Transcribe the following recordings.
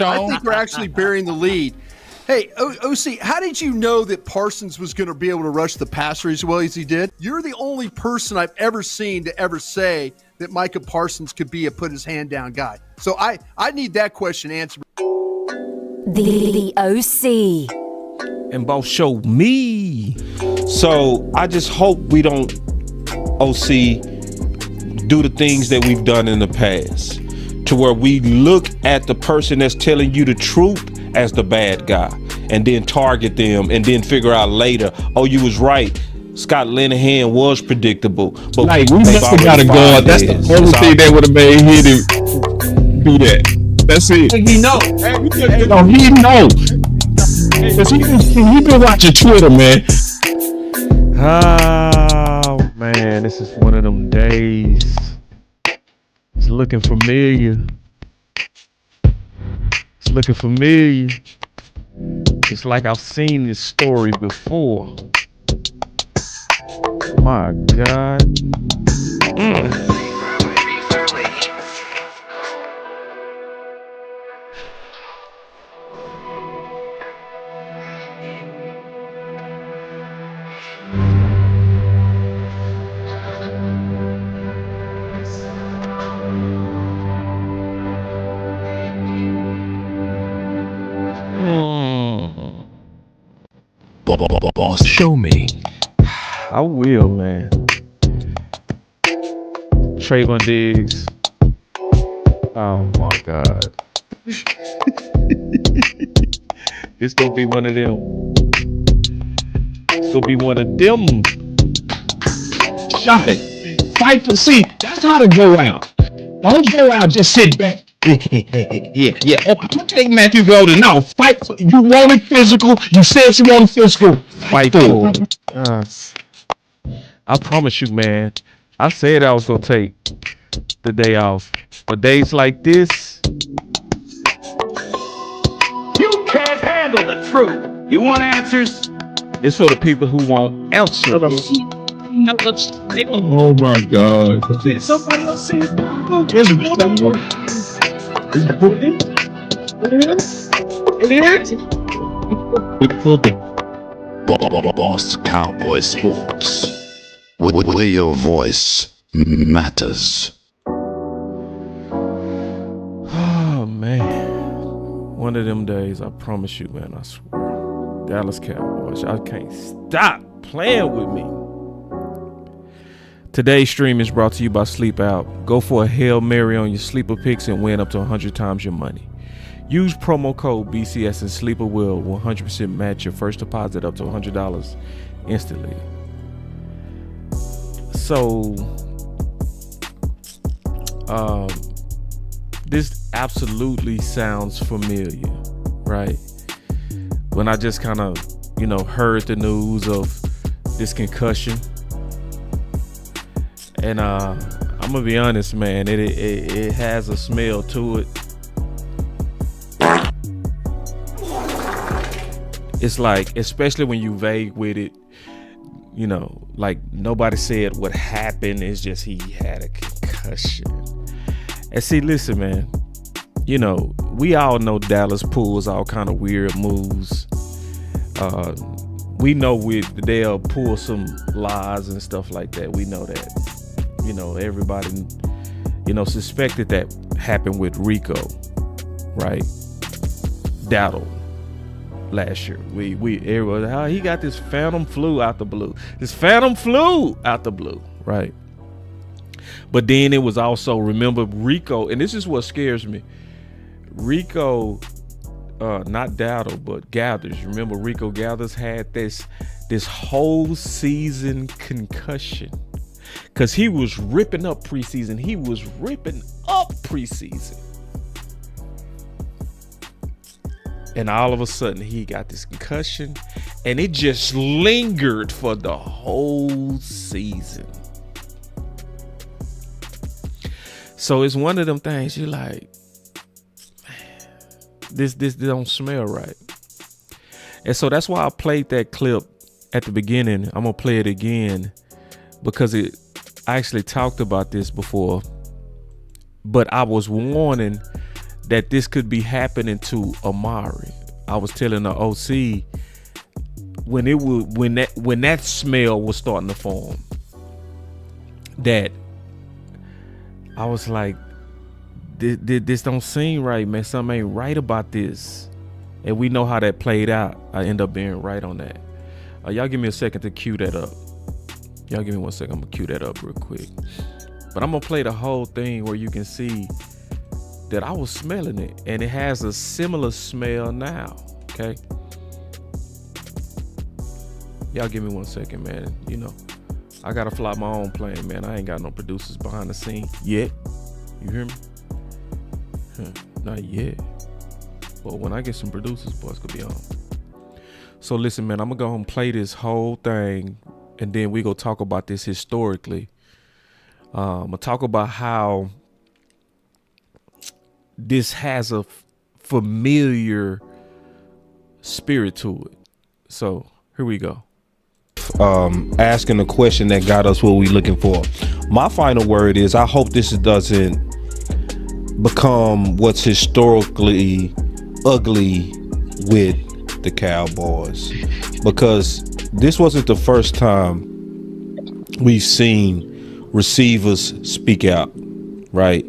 I think we're actually burying the lead. Hey, OC, how did you know that Parsons was going to be able to rush the passer as well as he did? You're the only person I've ever seen to ever say that Micah Parsons could be a put his hand down guy. So I need that question answered. The OC. And boss showed me. So I just hope we don't, OC, do the things that we've done in the past to where we look at the person that's telling you the truth as the bad guy and then target them and then figure out later, oh, you was right. Scott Linehan was predictable. But like, we must have got a guard. That's the only thing that would have made him do that. That's it. He know. He know. Because he been watching Twitter, man. Oh, man, this is one of them days. It's looking familiar. It's looking familiar. It's like I've seen this story before. My God. Boss, show me. I will, man. Trevon Diggs. Oh my God. This gonna be one of them. It's gonna be one of them. Shot it. Fight for, see, that's how to go out. Don't go out, just sit back. Yeah. Oh, I'm gonna take Matthew Golden. No, fight for, you want it physical. You said you want physical. Fight for it. I promise you, man. I said I was gonna take the day off. But days like this, You can't handle the truth. You want answers? it's for the people who want answers. Oh my God. Somebody else said, Boss Cowboy Sports, where your voice matters. Oh man, one of them days, I promise you, man, I swear. Dallas Cowboys, I can't stop playing with me. Today's stream is brought to you by Sleep Out. Go for a Hail Mary on your sleeper picks and win up to 100 times your money. Use promo code BCS and Sleeper will 100% match your first deposit up to $100 instantly. So, this absolutely sounds familiar, right? When I just kind of, heard the news of this concussion. And I'm gonna be honest, man, it has a smell to it. It's like, especially when you vague with it, like nobody said what happened. It's just he had a concussion. And see, listen, man, we all know Dallas pulls all kind of weird moves. We know they'll pull some lies and stuff like that. We know that. Everybody, suspected that happened with Rico, right? Dowdle last year. Everybody, he got this phantom flu out the blue. Right? But then it was also, remember Rico, and this is what scares me. Rico, not Dowdle, but Gathers. Remember Rico Gathers had this whole season concussion. Because he was ripping up preseason. And all of a sudden, he got this concussion. And it just lingered for the whole season. So it's one of them things you're like, man, this don't smell right. And so that's why I played that clip at the beginning. I'm going to play it again. Because I actually talked about this before, but I was warning that this could be happening to Amari. I was telling the OC when that smell was starting to form, that I was like, this don't seem right, man. Something ain't right about this. And we know how that played out. I end up being right on that. Y'all give me a second to cue that up. Y'all give me 1 second. I'm gonna cue that up real quick. But I'm gonna play the whole thing where you can see that I was smelling it, and it has a similar smell now. Okay. Y'all give me 1 second, man. You know, I gotta fly my own plane, man. I ain't got no producers behind the scene yet. You hear me? Not yet. But when I get some producers, boys, could be on. So listen, man, I'm gonna go home and play this whole thing, and then we go talk about this historically. I'm gonna talk about how this has a familiar spirit to it. So here we go. Asking a question that got us what we looking for. My final word is, I hope this doesn't become what's historically ugly with the Cowboys, because this wasn't the first time we've seen receivers speak out. Right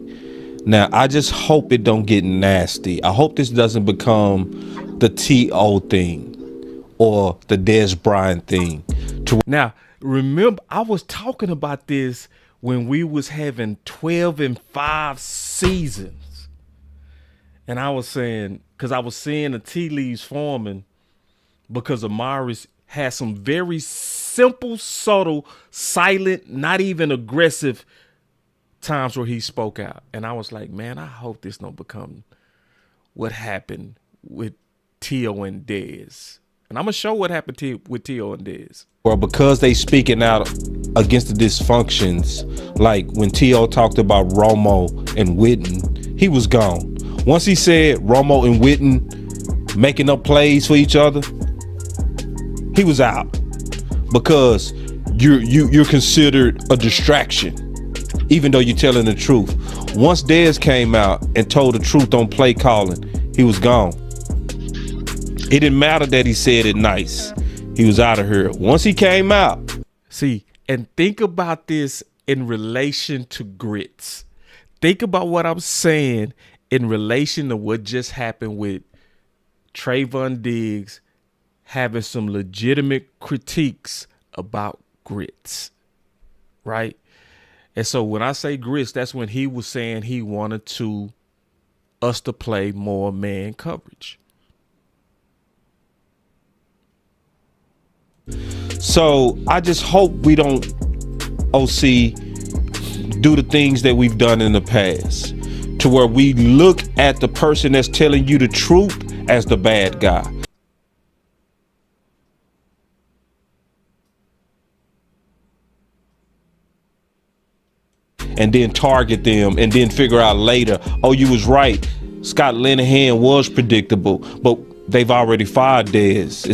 now, I just hope it don't get nasty. I hope this doesn't become the T.O. thing or the Dez Bryant thing. Now, remember, I was talking about this when we was having 12-5 seasons. And I was saying, because I was seeing the tea leaves forming, because Amari had some very simple, subtle, silent, not even aggressive times where he spoke out. And I was like, man, I hope this don't become what happened with T.O. and Dez. And I'm going to show what happened with T.O. and Dez. Well, because they speaking out against the dysfunctions, like when T.O. talked about Romo and Witten, he was gone. Once he said Romo and Witten making up plays for each other, he was out, because you're considered a distraction, even though you're telling the truth. Once Dez came out and told the truth on play calling, he was gone. It didn't matter that he said it nice. He was out of here. Once he came out. See, and think about this in relation to grits. Think about what I'm saying in relation to what just happened with Trevon Diggs having some legitimate critiques about grits, right? And so when I say grits, that's when he was saying he wanted us to play more man coverage. So I just hope we don't, OC, do the things that we've done in the past, to where we look at the person that's telling you the truth as the bad guy. And then target them and then figure out later, oh, you was right. Scott Linehan was predictable, but they've already fired Dez.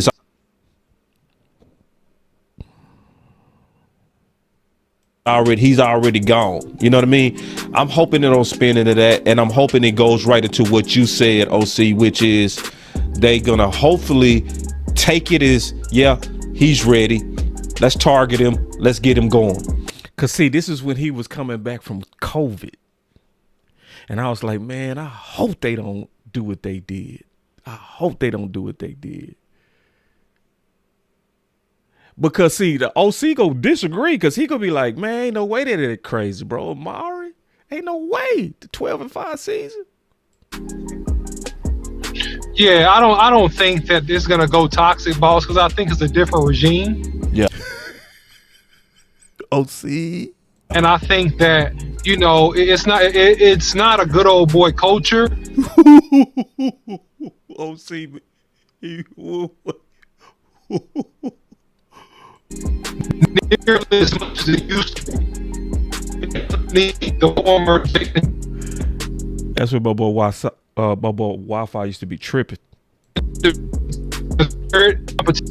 He's already gone. You know what I mean? I'm hoping it don't spin into that, and I'm hoping it goes right into what you said, OC, which is they gonna hopefully take it as, yeah, he's ready. Let's target him. Let's get him going. Cause see, this is when he was coming back from COVID. And I was like, man, I hope they don't do what they did. I hope they don't do what they did. Because see, the OC go disagree, because he gonna be like, man, ain't no way that it crazy, bro. Amari, ain't no way. The 12-5 season. Yeah, I don't think that this is gonna go toxic, boss, because I think it's a different regime. Yeah. OC. And I think that, you know, it's not a good old boy culture. OC. Nearly as much as it used to be. The former victim. That's what my boy Wi-Fi used to be tripping.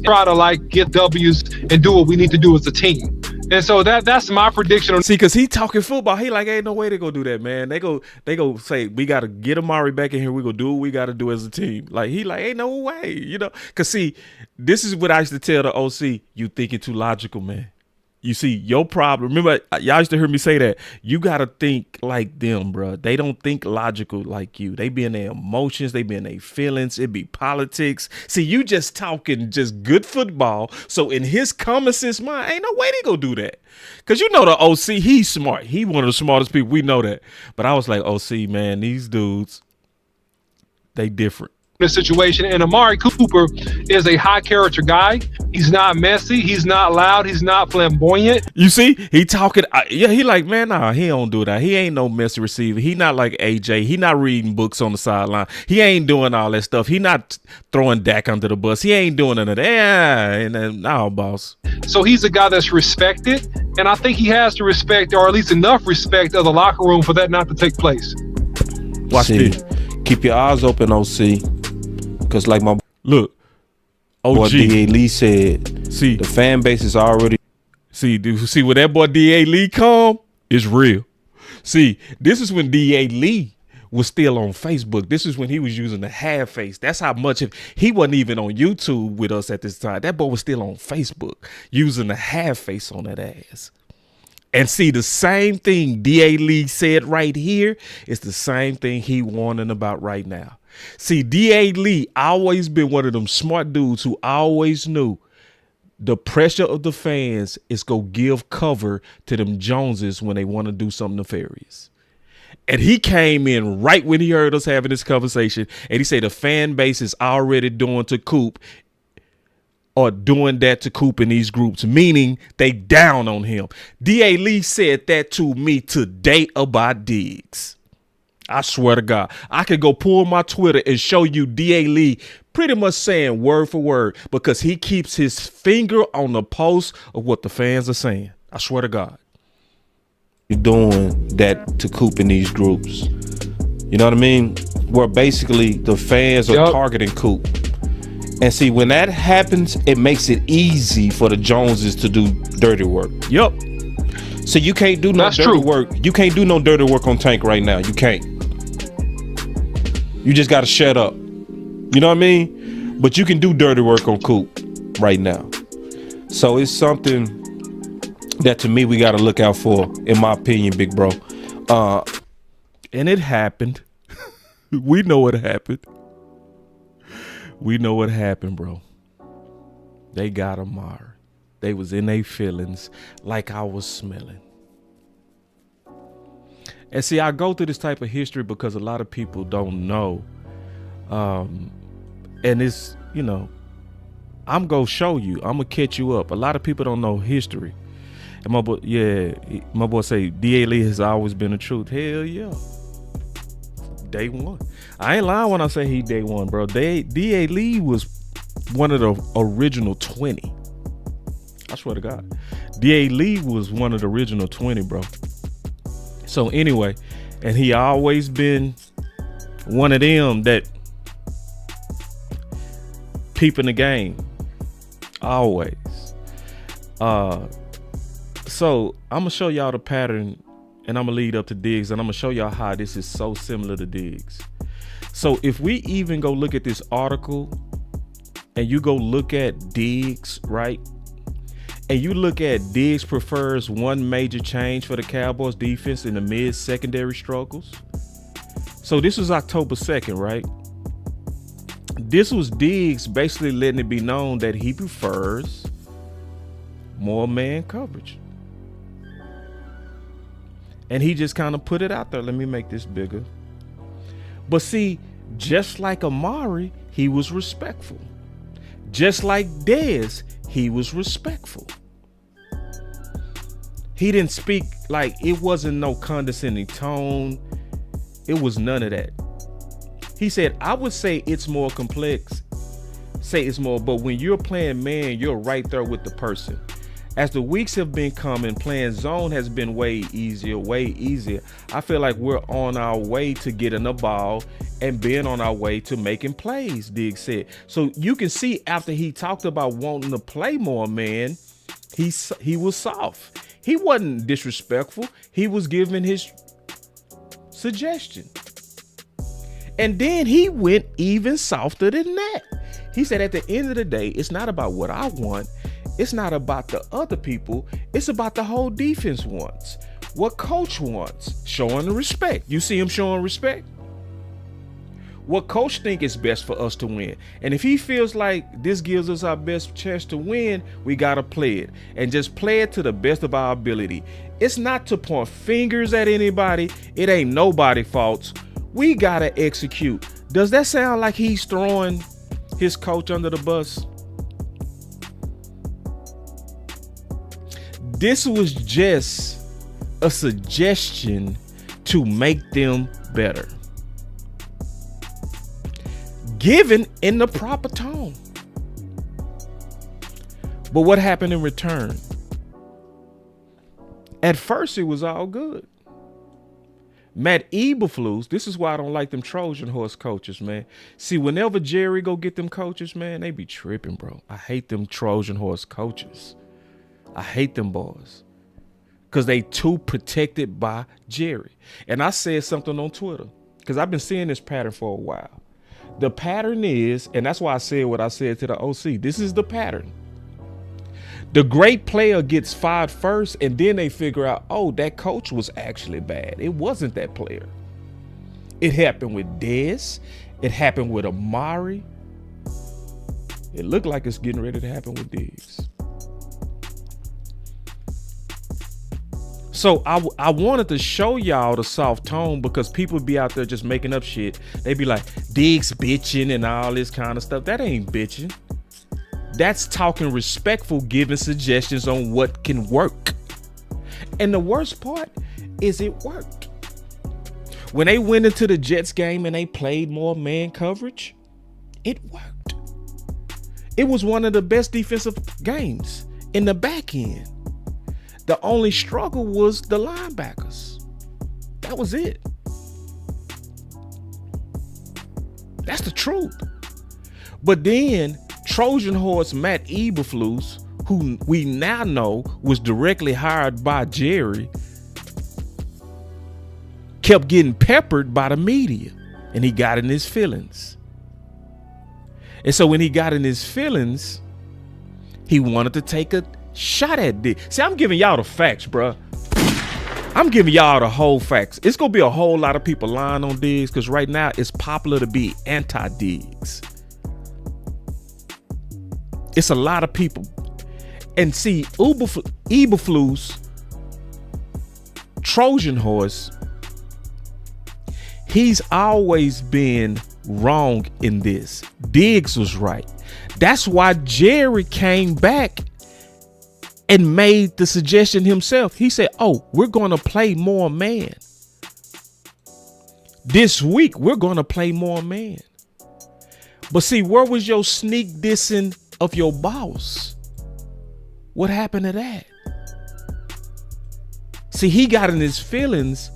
Try to like get W's and do what we need to do as a team. And so that's my prediction on See, because he talking football. He like, ain't no way they gonna do that, man. They go say, we got to get Amari back in here. We gonna do what we got to do as a team. Like, he like, ain't no way, you know. Because, see, this is what I used to tell the OC. You thinking too logical, man. You see, your problem, remember, y'all used to hear me say that. You got to think like them, bro. They don't think logical like you. They be in their emotions. They be in their feelings. It be politics. See, you just talking just good football. So in his common sense mind, ain't no way they gonna do that. Because you know the OC, he's smart. He one of the smartest people. We know that. But I was like, OC, man, these dudes, they different. this situation. And Amari Cooper is a high character guy. He's not messy. He's not loud. He's not flamboyant. You see, he talking. Yeah, he like, man, nah, he don't do that. He ain't no messy receiver. He not like AJ. He not reading books on the sideline. He ain't doing all that stuff. He not throwing Dak under the bus. He ain't doing none of that. Yeah, and then, no, boss. So he's a guy that's respected. And I think he has to respect, or at least enough respect, of the locker room for that not to take place. Watch this. Keep your eyes open, OC. Because like my look, boy D.A. Lee said, see, the fan base is already. See when that boy D.A. Lee come, it's real. See, this is when D.A. Lee was still on Facebook. This is when he was using the half face. That's how much he wasn't even on YouTube with us at this time. That boy was still on Facebook using the half face on that ass. And see, the same thing D.A. Lee said right here is the same thing he warning about right now. See, D.A. Lee always been one of them smart dudes who always knew the pressure of the fans is go give cover to them Joneses when they want to do something nefarious. And he came in right when he heard us having this conversation, and he said the fan base is already doing to Coop or doing that to Coop in these groups, meaning they down on him. D.A. Lee said that to me today about Diggs. I swear to God, I could go pull my Twitter and show you D.A. Lee pretty much saying word for word because he keeps his finger on the pulse of what the fans are saying. I swear to God. You're doing that to Coop in these groups. You know what I mean? Where basically the fans are targeting Coop. And see, when that happens, it makes it easy for the Joneses to do dirty work. Yup. So you can't do no dirty work. You can't do no dirty work on Tank right now. You can't. You just got to shut up. You know what I mean? But you can do dirty work on Coop right now. So it's something that to me we got to look out for, in my opinion, big bro. And it happened. We know what happened. We know what happened, bro. They got Amari. They was in their feelings like I was smelling. And see, I go through this type of history because a lot of people don't know. And it's, you know, I'm going to show you. I'm going to catch you up. A lot of people don't know history. And my boy say, D.A. Lee has always been the truth. Hell yeah. Day one. I ain't lying when I say he day one, bro. D.A. Lee was one of the original 20. I swear to God. D.A. Lee was one of the original 20, bro. So anyway, and he always been one of them that peeping the game. Always. So I'm going to show y'all the pattern, and I'm going to lead up to Diggs, and I'm going to show y'all how this is so similar to Diggs. So if we even go look at this article, and you go look at Diggs, right? And you look at Diggs prefers one major change for the Cowboys defense in the mid-secondary struggles. So this was October 2nd, right? This was Diggs basically letting it be known that he prefers more man coverage. And he just kind of put it out there. Let me make this bigger. But see, just like Amari, he was respectful. Just like Dez, he was respectful. He didn't speak like it wasn't no condescending tone. It was none of that. He said, I would say it's more complex. Say it's more, but when you're playing man, you're right there with the person. As the weeks have been coming, playing zone has been way easier. I feel like we're on our way to getting the ball and being on our way to making plays, Diggs said. So you can see after he talked about wanting to play more, man, He was soft. He wasn't disrespectful. He was giving his suggestion. And then he went even softer than that. He said, at the end of the day, it's not about what I want. It's not about the other people. It's about the whole defense wants. What coach wants, showing the respect. You see him showing respect? What coach think is best for us to win. And if he feels like this gives us our best chance to win, we got to play it. And just play it to the best of our ability. It's not to point fingers at anybody. It ain't nobody's faults. We got to execute. Does that sound like he's throwing his coach under the bus? This was just a suggestion to make them better, given in the proper tone. But what happened in return? At first, it was all good. Matt Eberflus, this is why I don't like them Trojan horse coaches, man. See, whenever Jerry go get them coaches, man, they be tripping, bro. I hate them Trojan horse coaches. I hate them boys. Because they too protected by Jerry. And I said something on Twitter, because I've been seeing this pattern for a while. The pattern is, and that's why I said what I said to the OC, this is the pattern. The great player gets fired first, and then they figure out, oh, that coach was actually bad. It wasn't that player. It happened with Dez. It happened with Amari. It looked like it's getting ready to happen with Diggs. So I wanted to show y'all the soft tone, because people be out there just making up shit. They be like, Diggs bitching and all this kind of stuff. That ain't bitching. That's talking respectful, giving suggestions on what can work. And the worst part is it worked. When they went into the Jets game and they played more man coverage, it worked. It was one of the best defensive games in the back end. The only struggle was the linebackers. That was it. That's the truth. But then Trojan horse Matt Eberflus, who we now know was directly hired by Jerry, kept getting peppered by the media, and he got in his feelings. And so when he got in his feelings, he wanted to take a shot at Diggs. See, I'm giving y'all the facts, bro. I'm giving y'all the whole facts. It's gonna be a whole lot of people lying on Diggs, because right now it's popular to be anti-Diggs. It's a lot of people. And see, Eberflus, Trojan horse, he's always been wrong in this. Diggs was right. That's why Jerry came back and made the suggestion himself. He said, oh, we're going to play more man. This week, we're going to play more man. But see, where was your sneak dissing of your boss? What happened to that? See, he got in his feelings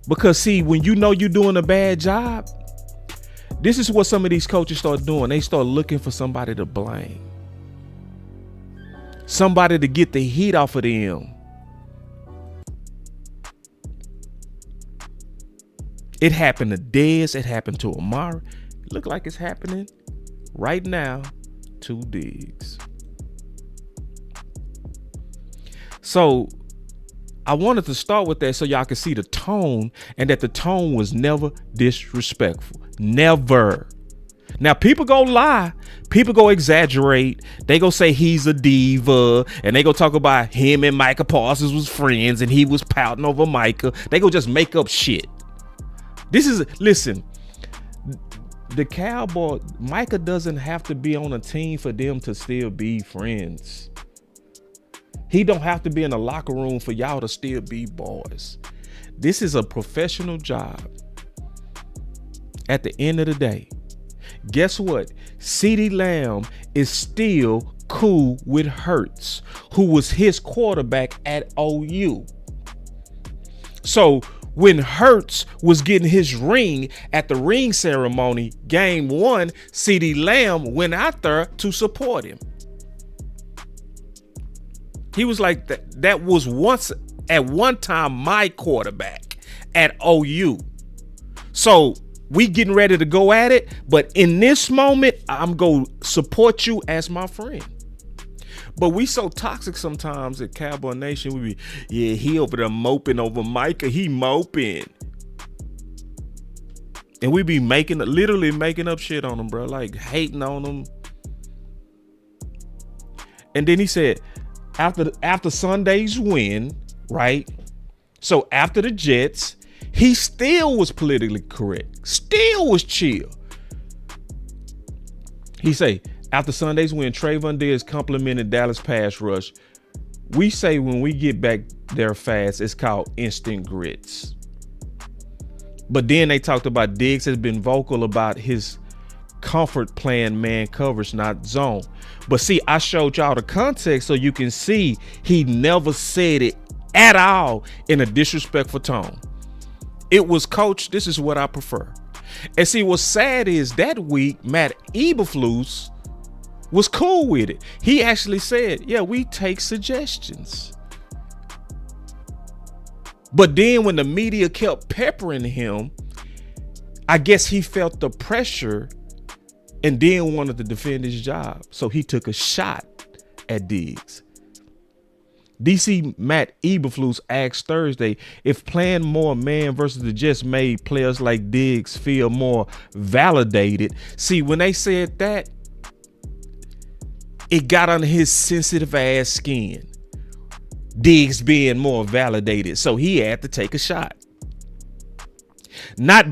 because, see, when you know you're doing a bad job, this is what some of these coaches start doing. They start looking for somebody to blame. Somebody to get the heat off of them. It happened to Dez. It happened to Amari. It look like it's happening right now to Diggs. So I wanted to start with that so y'all can see the tone, and that the tone was never disrespectful. Never. Now, people go lie. People go exaggerate. They go say he's a diva, and they go talk about him and Micah Parsons was friends and he was pouting over Micah. They go just make up shit. Listen, the Cowboys, Micah doesn't have to be on a team for them to still be friends. He don't have to be in a locker room for y'all to still be boys. This is a professional job. At the end of the day, guess what? CeeDee Lamb is still cool with Hurts, who was his quarterback at OU. So when Hurts was getting his ring at the ring ceremony, game 1, CeeDee Lamb went out there to support him. He was like, that was once at one time my quarterback at OU. So we getting ready to go at it, but in this moment, I'm going to support you as my friend. But we so toxic sometimes at Cowboy Nation. We be, he over there moping over Micah. He moping. And we be literally making up shit on him, bro. Like hating on him. And then he said, after Sunday's win, right? So after the Jets, he still was politically correct. Still was chill. He say, after Sunday's win, Trevon Diggs complimented Dallas pass rush. We say when we get back there fast, it's called instant grits. But then they talked about Diggs has been vocal about his comfort playing man coverage, not zone. But see, I showed y'all the context so you can see he never said it at all in a disrespectful tone. It was, coach, this is what I prefer. And see, what's sad is that week, Matt Eberflus was cool with it. He actually said, yeah, we take suggestions. But then when the media kept peppering him, I guess he felt the pressure and then wanted to defend his job. So he took a shot at Diggs. DC Matt Eberflus asked Thursday if playing more man versus the Jets made players like Diggs feel more validated. See, when they said that, it got under his sensitive ass skin. Diggs being more validated. So he had to take a shot. Not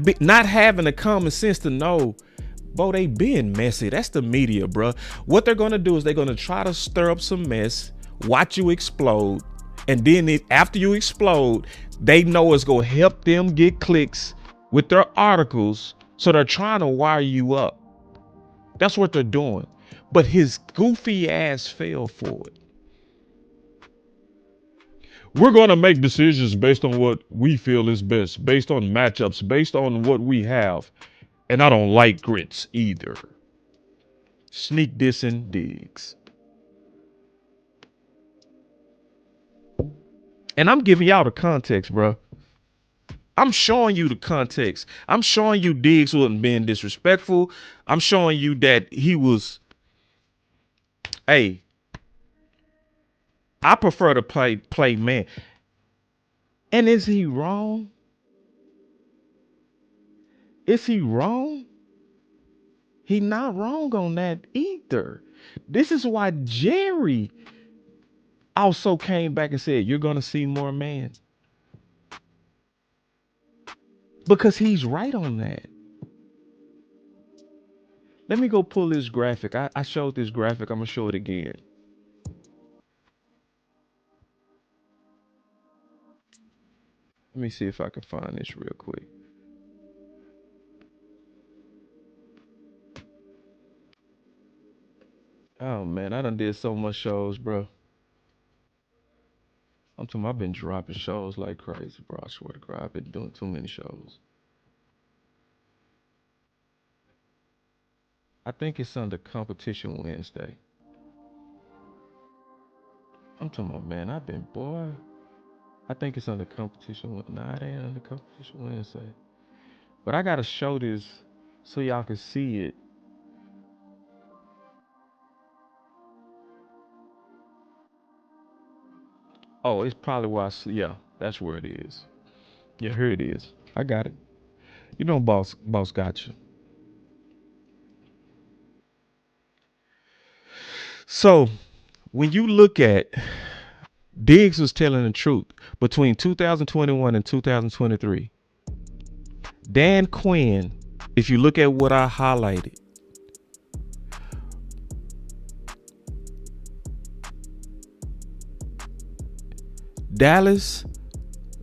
having the common sense to know, bro, they being messy. That's the media, bro. What they're going to do is they're going to try to stir up some mess, watch you explode, and then after you explode, they know it's going to help them get clicks with their articles, so they're trying to wire you up. That's what they're doing. But his goofy ass fell for it. We're going to make decisions based on what we feel is best, based on matchups, based on what we have. And I don't like grits either. Sneak dissing Diggs. And I'm giving y'all the context, bro. I'm showing you the context. I'm showing you Diggs wasn't being disrespectful. I'm showing you that he was, hey, I prefer to play man. And is he wrong? Is he wrong? He not wrong on that either. This is why Jerry also came back and said, you're going to see more man. Because he's right on that. Let me go pull this graphic. I showed this graphic. I'm going to show it again. Let me see if I can find this real quick. Oh, man, I done did so much shows, bro. I'm talking about I've been dropping shows like crazy, bro. I swear to God, I've been doing too many shows. I think it's under Competition Wednesday. I'm talking about, man, I've been, boy. I think it's under Competition. Nah, it ain't under Competition Wednesday. But I got to show this so y'all can see it. Oh, it's probably where I see. Yeah, that's where it is. Yeah, here it is. I got it. You know, boss got you. So when you look at Diggs was telling the truth between 2021 and 2023. Dan Quinn, if you look at what I highlighted, Dallas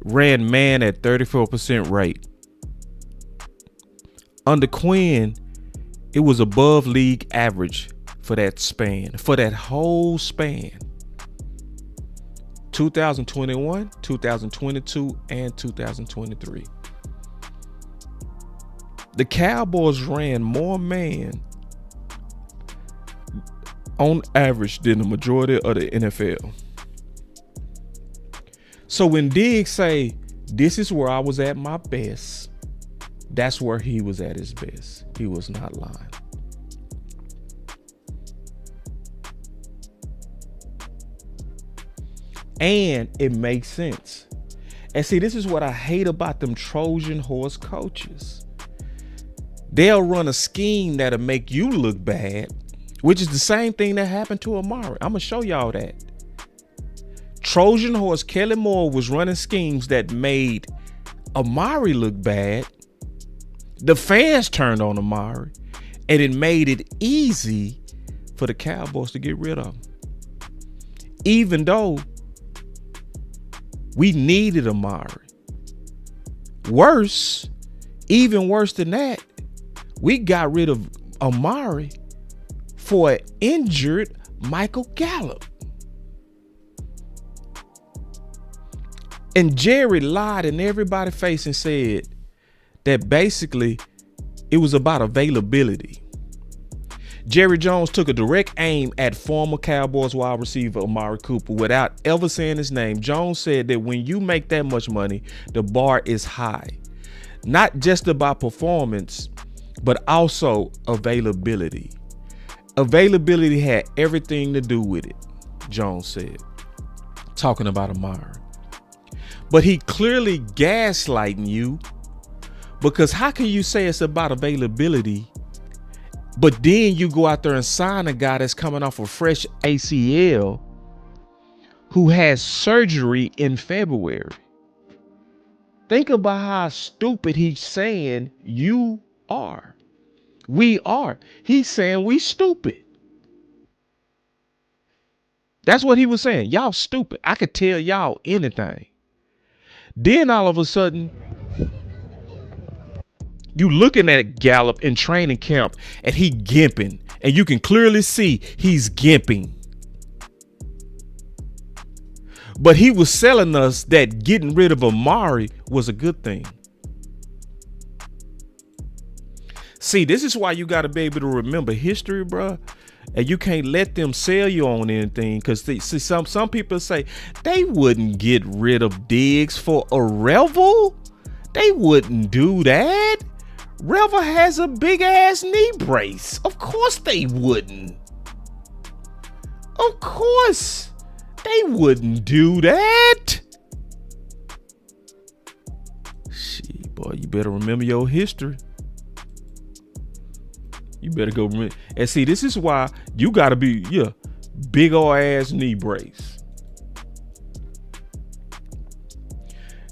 ran man at 34% rate. Under Quinn, it was above league average for that span, for that whole span. 2021, 2022, and 2023. The Cowboys ran more man on average than the majority of the NFL. So when Diggs say, this is where I was at my best, that's where he was at his best. He was not lying. And it makes sense. And see, this is what I hate about them Trojan horse coaches. They'll run a scheme that'll make you look bad, which is the same thing that happened to Amari. I'm going to show y'all that. Trojan horse Kelly Moore was running schemes that made Amari look bad. The fans turned on Amari, and it made it easy for the Cowboys to get rid of him. Even though we needed Amari. Worse, even worse than that, we got rid of Amari for an injured Michael Gallup. And Jerry lied in everybody's face and said that basically it was about availability. Jerry Jones took a direct aim at former Cowboys wide receiver Amari Cooper without ever saying his name. Jones said that when you make that much money, the bar is high. Not just about performance, but also availability. Availability had everything to do with it, Jones said, talking about Amari. But he clearly gaslighting you, because how can you say it's about availability, but then you go out there and sign a guy that's coming off a fresh ACL who has surgery in February? Think about how stupid he's saying you are. We are. He's saying we stupid. That's what he was saying. Y'all stupid. I could tell y'all anything. Then all of a sudden, you looking at Gallup in training camp and he gimping, and you can clearly see he's gimping. But he was selling us that getting rid of Amari was a good thing. See, this is why you got to be able to remember history, bro. And you can't let them sell you on anything, because see, some people say they wouldn't get rid of Diggs for a Revel. They wouldn't do that. Revel has a big ass knee brace. Of course they wouldn't. Of course they wouldn't do that. Shit, boy, you better remember your history. You better go remember. And see, this is why you gotta be, big old ass knee brace.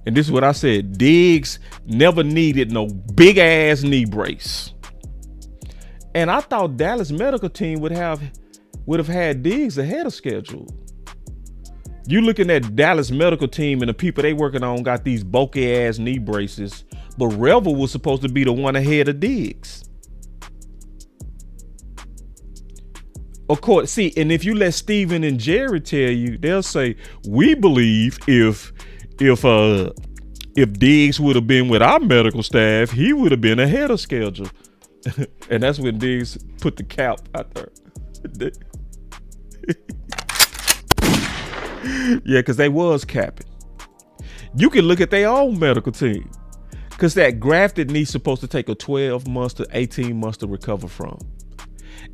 And this is what I said. Diggs never needed no big ass knee brace. And I thought Dallas medical team would have had Diggs ahead of schedule. You looking at Dallas medical team and the people they working on got these bulky ass knee braces, but Revel was supposed to be the one ahead of Diggs. Of course, see, and if you let Steven and Jerry tell you, they'll say, we believe if Diggs would have been with our medical staff, he would have been ahead of schedule. And that's when Diggs put the cap out there. Yeah, because they was capping. You can look at their own medical team, because that grafted knee supposed to take a 12 months to 18 months to recover from.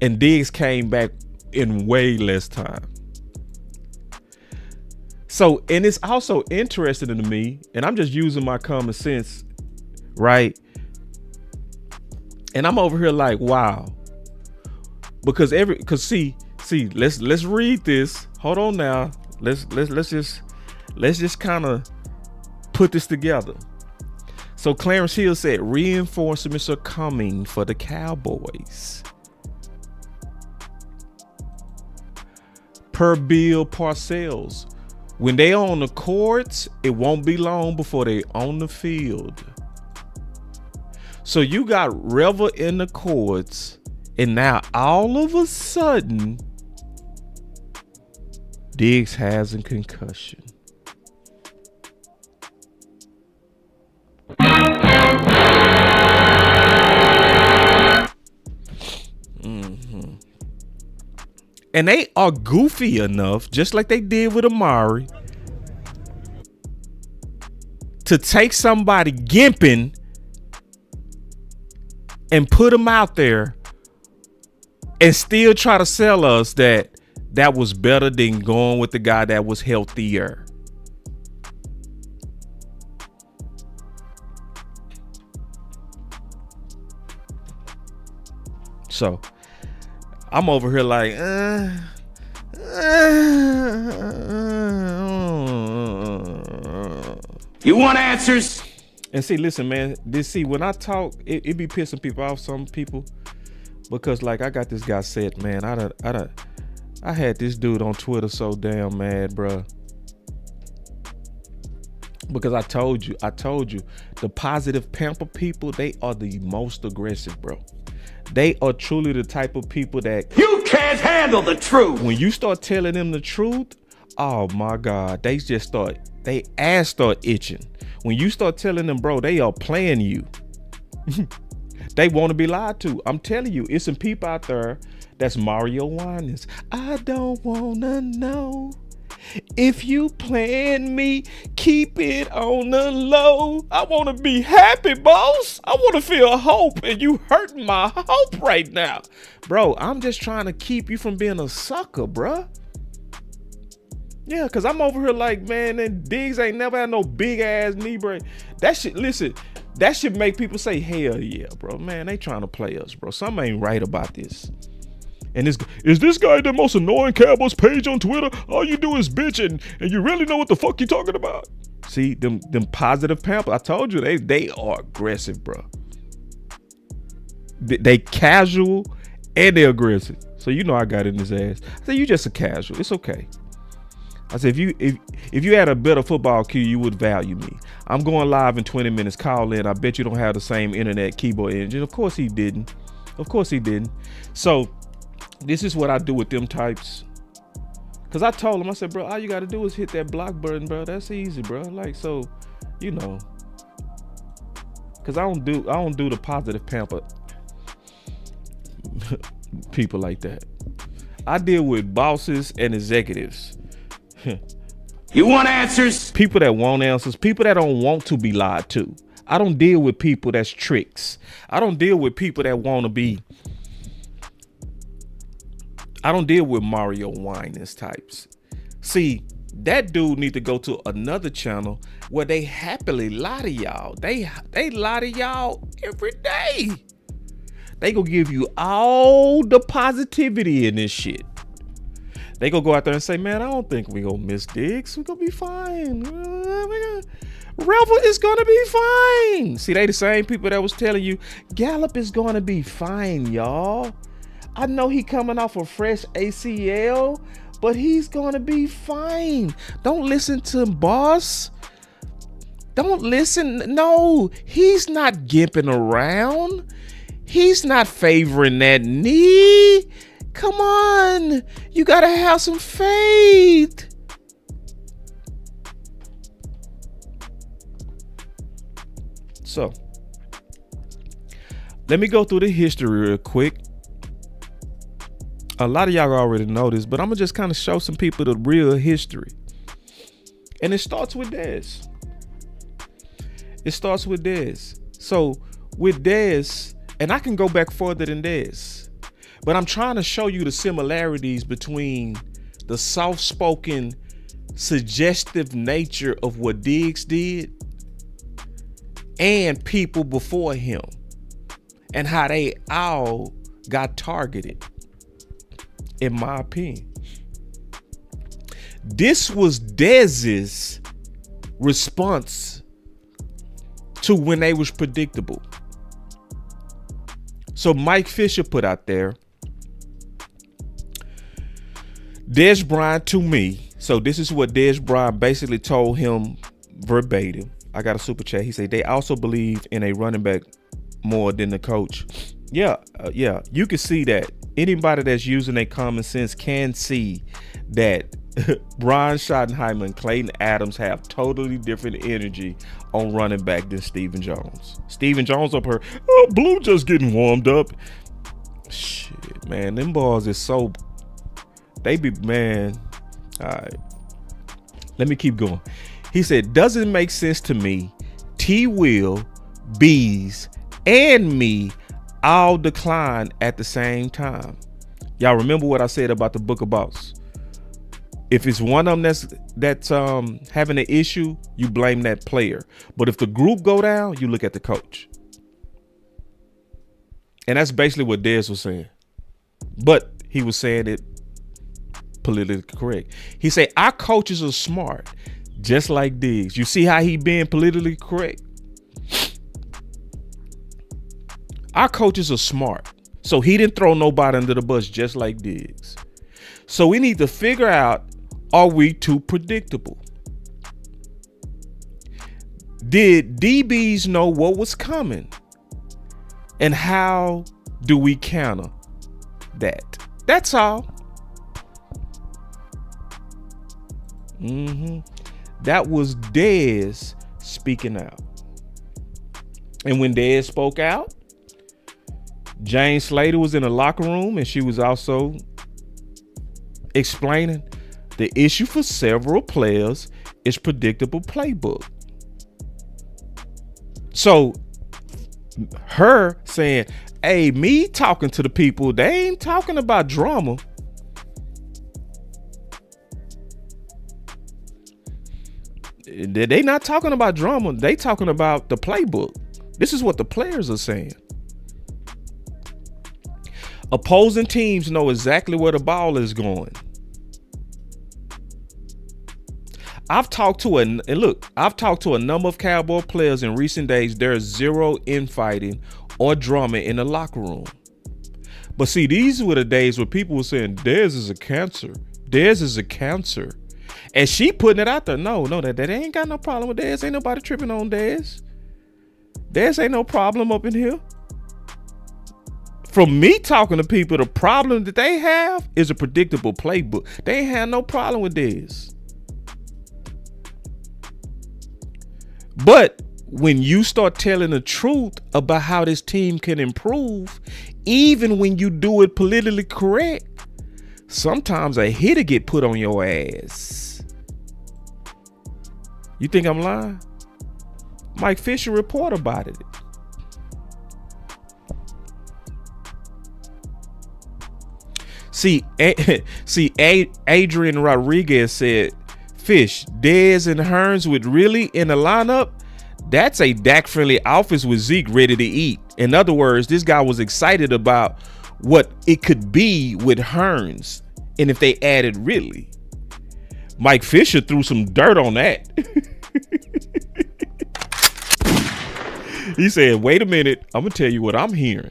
And Diggs came back in way less time. So, and it's also interesting to me, and I'm just using my common sense, right? And I'm over here like, wow. Because see, let's read this. Hold on now. Let's just kind of put this together. So Clarence Hill said reinforcements are coming for the Cowboys. Per Bill Parcells, when they on the courts, it won't be long before they on the field. So you got Revel in the courts, and now all of a sudden, Diggs has a concussion. And they are goofy enough, just like they did with Amari, to take somebody gimping and put them out there and still try to sell us that was better than going with the guy that was healthier. So I'm over here like, You want answers? and see, listen, man, when I talk, it be pissing people off, some people, because like I got this guy said, man, I had this dude on Twitter so damn mad, bro. Because I told you, the positive pamper people, they are the most aggressive, bro. They are truly the type of people that You can't handle the truth. when you start telling them the truth, oh my God, they ass start itching. When you start telling them, bro, they are playing you. They want to be lied to. I'm telling you, it's some people out there that's Mario Winans. I don't want to know if you playing me, keep it on the low. I want to be happy, boss. I want to feel hope, and you hurting my hope right now. Bro, I'm just trying to keep you from being a sucker, bro. Yeah, because I'm over here like, man, and Diggs ain't never had no big ass knee break. That shit, listen, that should make people say, hell yeah, bro. Man, they trying to play us, bro. Something ain't right about this. And is this guy the most annoying Cowboys page on Twitter? All you do is bitch and you really know what the fuck you talking about. See, them positive pampers, I told you, they are aggressive, bro. They casual and they aggressive. So you know I got in his ass. I said, you just a casual. It's okay. I said, if you had a better football cue, you would value me. I'm going live in 20 minutes. Call in. I bet you don't have the same internet keyboard engine. Of course he didn't. So this is what I do with them types. Cause I told him, I said, bro, all you got to do is hit that block button, bro. That's easy, bro. Like, so, you know, cause I don't do the positive pamper people like that. I deal with bosses and executives. You want answers? People that want answers, people that don't want to be lied to. I don't deal with people that's tricks. I don't deal with people that want to be. I don't deal with Mario Winans types. See, that dude need to go to another channel where they happily lie to y'all. They lie to y'all every day. They gonna give you all the positivity in this shit. They gonna go out there and say, man, I don't think we gonna miss Diggs. We gonna be fine. Revel is gonna be fine. See, they the same people that was telling you Gallup is gonna be fine, y'all. I know he coming off a fresh ACL, but he's gonna be fine. Don't listen to him, boss. Don't listen. No, he's not gimping around. He's not favoring that knee. Come on, you gotta have some faith. So, let me go through the history real quick. A lot of y'all already know this, but I'm gonna just kind of show some people the real history. And it starts with Dez. So, with Dez, and I can go back further than Dez. But I'm trying to show you the similarities between the soft-spoken, suggestive nature of what Diggs did and people before him and how they all got targeted, in my opinion. This was Dez's response to when they was predictable. So Mike Fisher put out there, Dez Bryant to me. So this is what Dez Bryant basically told him verbatim. I got a super chat. He said they also believe in a running back more than the coach. Yeah. You can see that. Anybody that's using their common sense can see that Brian Schottenheimer and Clayton Adams have totally different energy on running back than Stephen Jones. Stephen Jones up here, oh, Blue just getting warmed up. Shit, man, them balls is so... They be, man. All right. Let me keep going. He said, doesn't make sense to me T. Will, Bees, and me all decline at the same time. Y'all remember what I said about the Book of Boss? If it's one of them that's having an issue, you blame that player. But if the group go down, you look at the coach. And that's basically what Dez was saying. But he was saying it politically correct. He said, our coaches are smart, just like Diggs. You see how he being politically correct? Our coaches are smart. So he didn't throw nobody under the bus, just like Diggs. So we need to figure out, are we too predictable? Did DBs know what was coming? And how do we counter that? That's all. That was Dez speaking out. And when Dez spoke out, Jane Slater was in the locker room, and she was also explaining the issue for several players is predictable playbook. So her saying, hey, me talking to the people, they ain't talking about drama. They not talking about drama. They talking about the playbook. This is what the players are saying. Opposing teams know exactly where the ball is going. I've talked to a number of Cowboy players in recent days. There's zero infighting or drama in the locker room. But see, these were the days where people were saying, Dez is a cancer. Dez is a cancer. And she putting it out there. No, that ain't got no problem with Dez. Ain't nobody tripping on Dez. Dez ain't no problem up in here. From me talking to people, the problem that they have is a predictable playbook. They ain't had no problem with Dez. But when you start telling the truth about how this team can improve, even when you do it politically correct, sometimes a hitter get put on your ass. You think I'm lying? Mike Fisher report about it. See, Adrian Rodriguez said, Fish, Dez and Hearns with really in the lineup, that's a Dak-friendly offense with Zeke ready to eat. In other words, this guy was excited about what it could be with Hearns, and if they added Ridley. Mike Fisher threw some dirt on that. He said, wait a minute, I'm going to tell you what I'm hearing.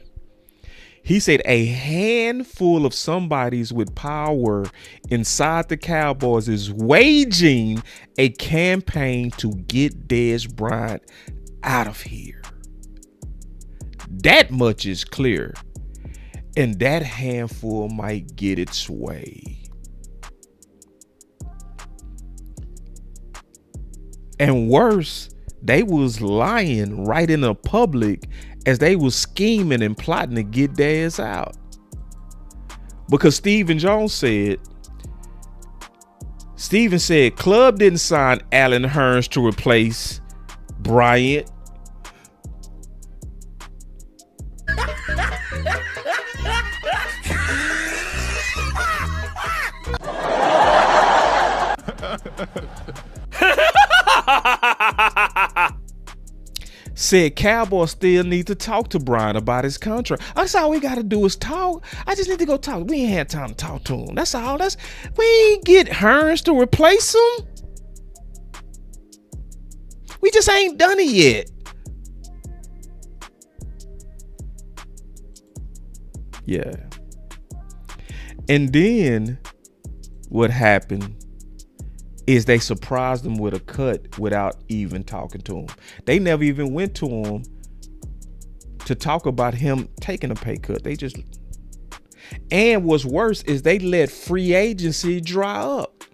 He said a handful of somebodies with power inside the Cowboys is waging a campaign to get Dez Bryant out of here. That much is clear. And that handful might get its way. And worse, they was lying right in the public as they was scheming and plotting to get Dez out. Because Steven said, Club didn't sign Allen Hearns to replace Bryant. Said Cowboys still need to talk to Brian about his contract. That's all we got to do is talk. I just need to go talk. We ain't had time to talk to him. That's all. We ain't get Hearns to replace him. We just ain't done it yet. Yeah. And then what happened is they surprised him with a cut without even talking to him. They never even went to him to talk about him taking a pay cut. And what's worse is they let free agency dry up.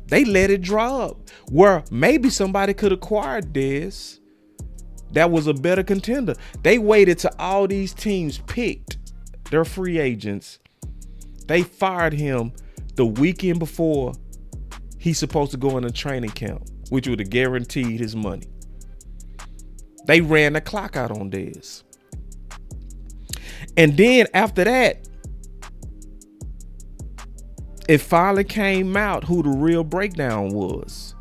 They let it dry up where maybe somebody could acquire Dez that was a better contender. They waited till all these teams picked their free agents. They fired him the weekend before he's supposed to go in a training camp. which would have guaranteed his money. They ran the clock out on Dez. And then after that, it finally came out who the real breakdown was.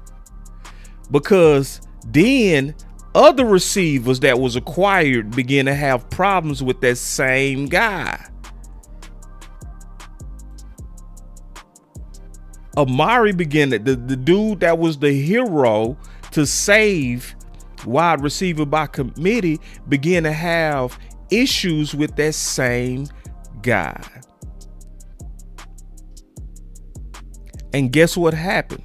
Because then other receivers that was acquired began to have problems with that same guy. Amari began to, the dude that was the hero to save wide receiver by committee, began to have issues with that same guy. And guess what happened?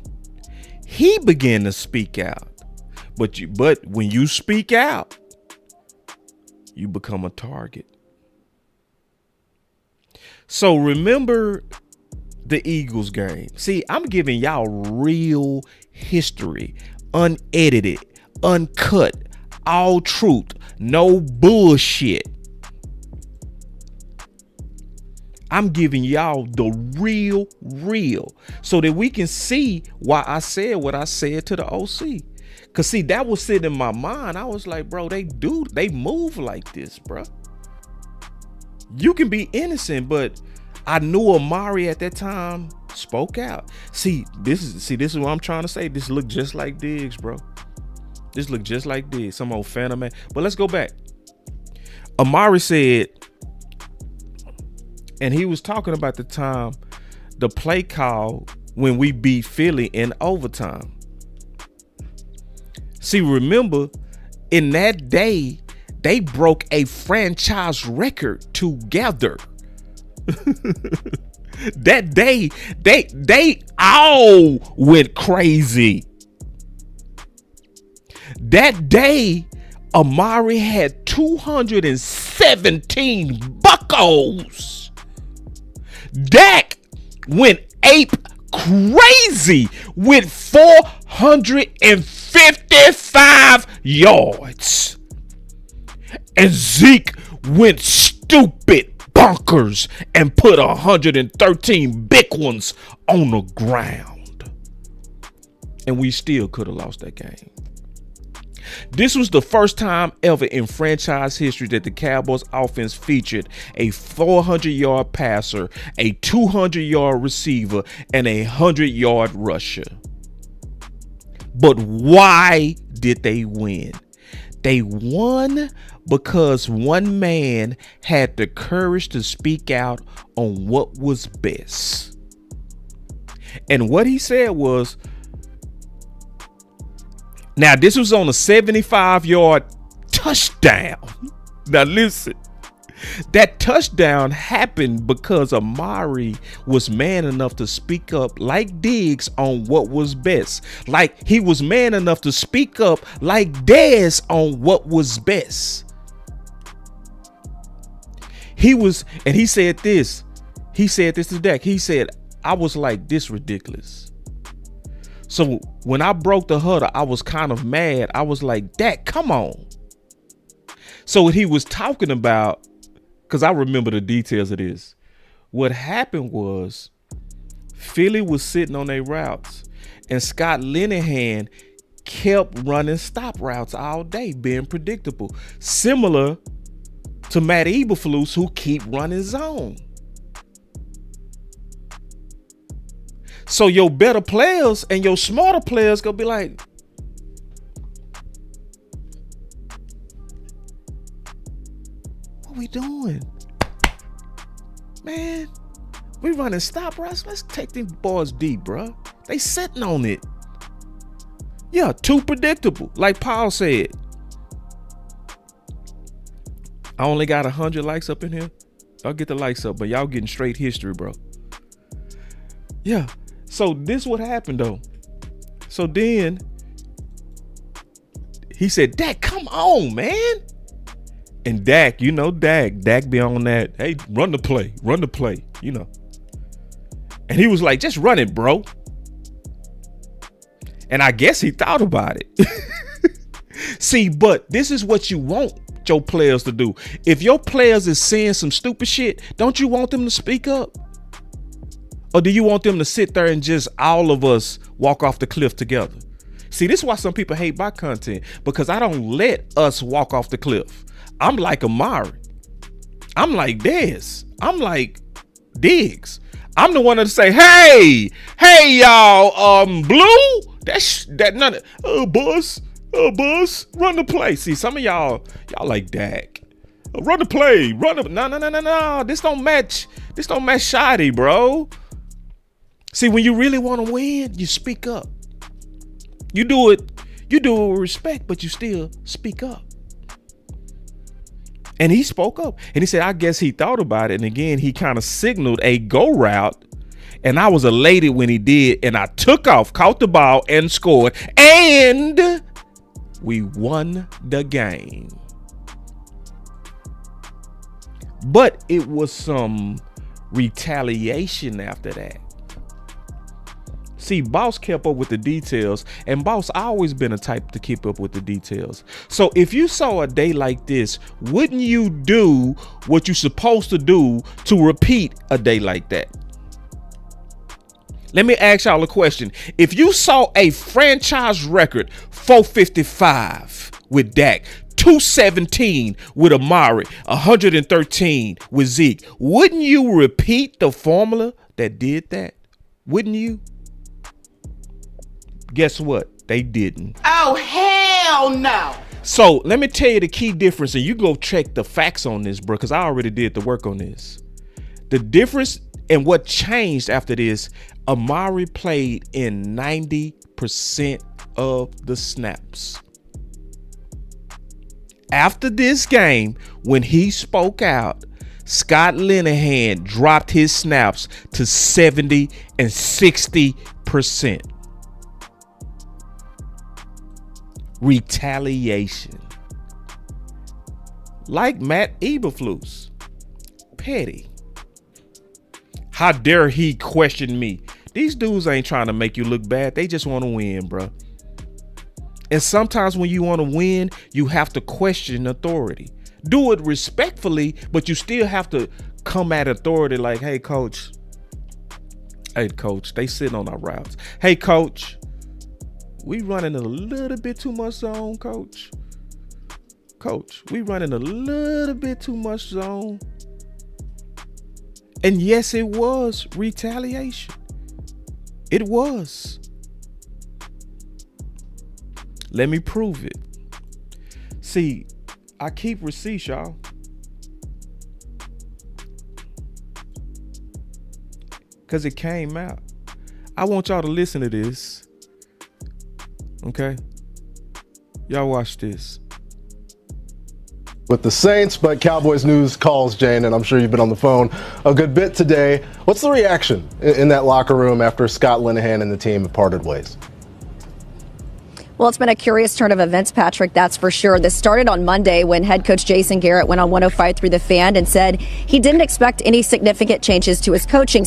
He began to speak out. But when you speak out, you become a target. So remember the Eagles game. See, I'm giving y'all real history, unedited, uncut, all truth, no bullshit. I'm giving y'all the real, so that we can see why I said what I said to the OC. Cause see, that was sitting in my mind. I was like, bro, they move like this, bro. You can be innocent, but I knew Amari at that time spoke out. See, this is what I'm trying to say. This looked just like Diggs, bro. This looked just like Diggs, some old phantom man. But let's go back. Amari said, and he was talking about the time, the play call when we beat Philly in overtime. See, remember, in that day, they broke a franchise record together. That day, they all went crazy. That day, Amari had 217 buckos. Dak went ape crazy with 455 yards. And Zeke went stupid bonkers and put 113 big ones on the ground. And we still could have lost that game. This was the first time ever in franchise history that the Cowboys offense featured a 400-yard passer, a 200-yard receiver, and a 100-yard rusher. But why did they win? They won because one man had the courage to speak out on what was best. And what he said was, now this was on a 75-yard touchdown. Now listen, that touchdown happened because Amari was man enough to speak up like Diggs on what was best. Like he was man enough to speak up like Dez on what was best. He said this to Dak. He said, I was like, this ridiculous. So when I broke the huddle, I was kind of mad. I was like, Dak, come on. So what he was talking about, because I remember the details of this, what happened was Philly was sitting on their routes and Scott Linehan kept running stop routes all day, being predictable. Similar to Matt Eberflus, who keep running zone. So your better players and your smarter players gonna be like, what we doing? Man, we running stop routes. Let's take these boys deep, bro. They sitting on it. Yeah, too predictable. Like Paul said. I only got 100 likes up in here. I'll get the likes up, but y'all getting straight history, bro. Yeah. So this what happened though. So then he said, Dak, come on, man. And Dak, you know, Dak be on that, hey, run the play, you know. And he was like, just run it, bro. And I guess he thought about it. See, but this is what you want your players to do. If your players is saying some stupid shit, don't you want them to speak up? Or do you want them to sit there and just all of us walk off the cliff together? See, this is why some people hate my content, because I don't let us walk off the cliff. I'm like Amari. I'm like Dez. I'm like Diggs. I'm the one to say, hey, y'all, Blue, that none of, Buzz, run the play. See, some of y'all like Dak. Run the play, no. This don't match shoddy, bro. See, when you really want to win, you speak up. You do it with respect, but you still speak up. And he spoke up and he said, I guess he thought about it. And again, he kind of signaled a go route. And I was elated when he did. And I took off, caught the ball and scored. And we won the game. But it was some retaliation after that. See, Boss kept up with the details, and Boss always been a type to keep up with the details. So if you saw a day like this, wouldn't you do what you're supposed to do to repeat a day like that? Let me ask y'all a question. If you saw a franchise record 455 with Dak, 217 with Amari, 113 with Zeke, wouldn't you repeat the formula that did that? Wouldn't you? Guess what? They didn't. Oh, hell no. So let me tell you the key difference, and you go check the facts on this, bro, because I already did the work on this. The difference and what changed after this, Amari played in 90% of the snaps. After this game, when he spoke out, Scott Linehan dropped his snaps to 70 and 60%. Retaliation. Like Matt Eberflus. Petty. How dare he question me? These dudes ain't trying to make you look bad. They just want to win, bro. And sometimes when you want to win, you have to question authority. Do it respectfully, but you still have to come at authority like, hey, coach. Hey, coach, they sitting on our routes. Hey, coach. We running a little bit too much zone, coach. Coach, we running a little bit too much zone. And yes, it was retaliation. It was. Let me prove it. See, I keep receipts, y'all. Because it came out. I want y'all to listen to this. Okay, y'all watch this. With the Saints, but Cowboys news calls, Jane, and I'm sure you've been on the phone a good bit today. What's the reaction in that locker room after Scott Linehan and the team have parted ways? Well, it's been a curious turn of events, Patrick, that's for sure. This started on Monday when head coach Jason Garrett went on 105 through the Fan and said he didn't expect any significant changes to his coaching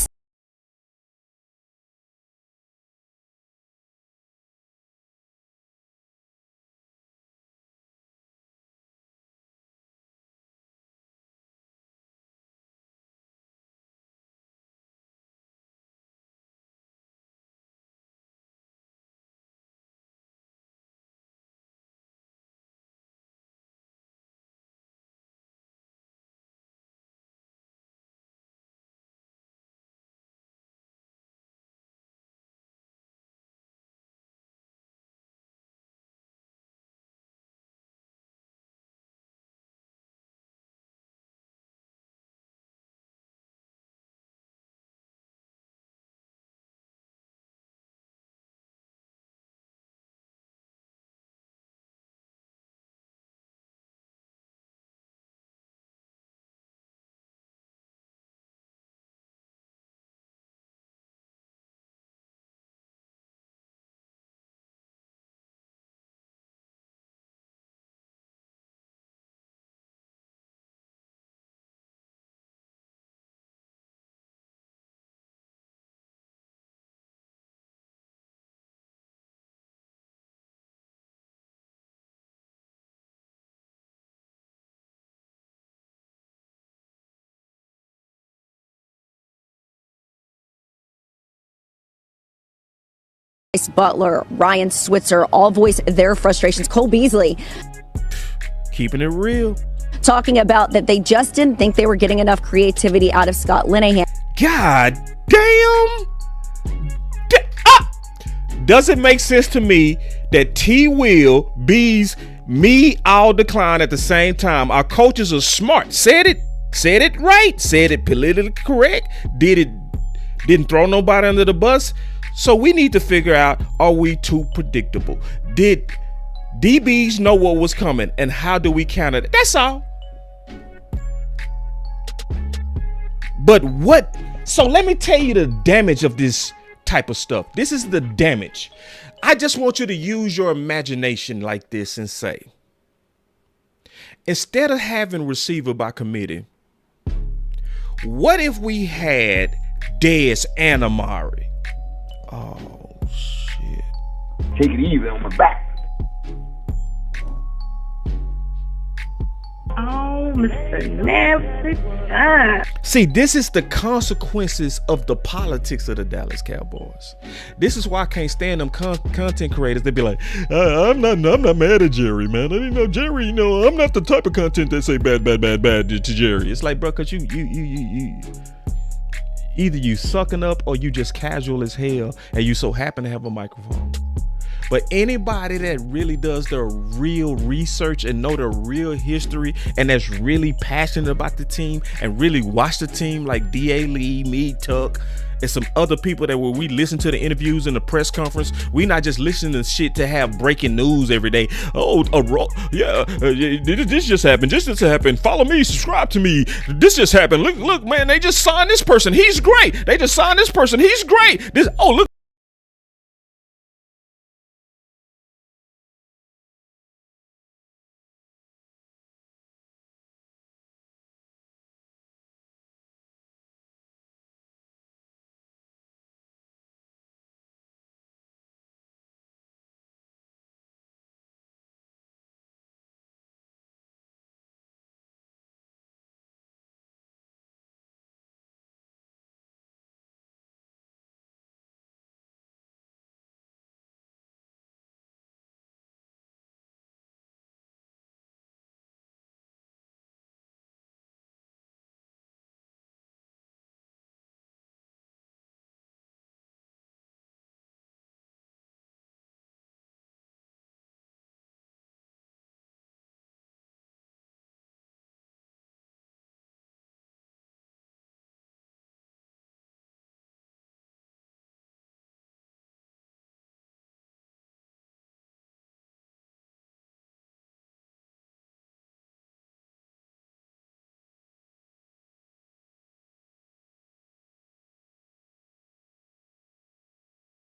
Butler, Ryan Switzer all voiced their frustrations. Cole Beasley Keeping it real. talking about that they just didn't think they were getting enough creativity out of Scott Linehan. God damn. Does it make sense to me that T. Will, B's, me all decline at the same time? Our coaches are smart. Said it right. Said it politically correct. Didn't throw nobody under the bus. So we need to figure out, are we too predictable? Did DBs know what was coming, and how do we counter it? That's all. But what? So let me tell you the damage of this type of stuff. This is the damage. I just want you to use your imagination like this and say, instead of having receiver by committee, what if we had Dez and Amari? Oh shit. Take it easy on my back. Oh, Mr. Nasty. See, this is the consequences of the politics of the Dallas Cowboys. This is why I can't stand them content creators. They be like, I'm not mad at Jerry, man. I didn't know Jerry. I'm not the type of content that say bad to Jerry. It's like, bro, cause you either you sucking up or you just casual as hell, and you so happen to have a microphone. But anybody that really does their real research and know their real history, and that's really passionate about the team and really watch the team, like D.A. Lee, me, Tuck, and some other people that when we listen to the interviews and the press conference, we not just listening to shit to have breaking news every day. This just happened. This just happened. Follow me, subscribe to me. This just happened. Look, man, they just signed this person. He's great. They just signed this person. He's great. Look.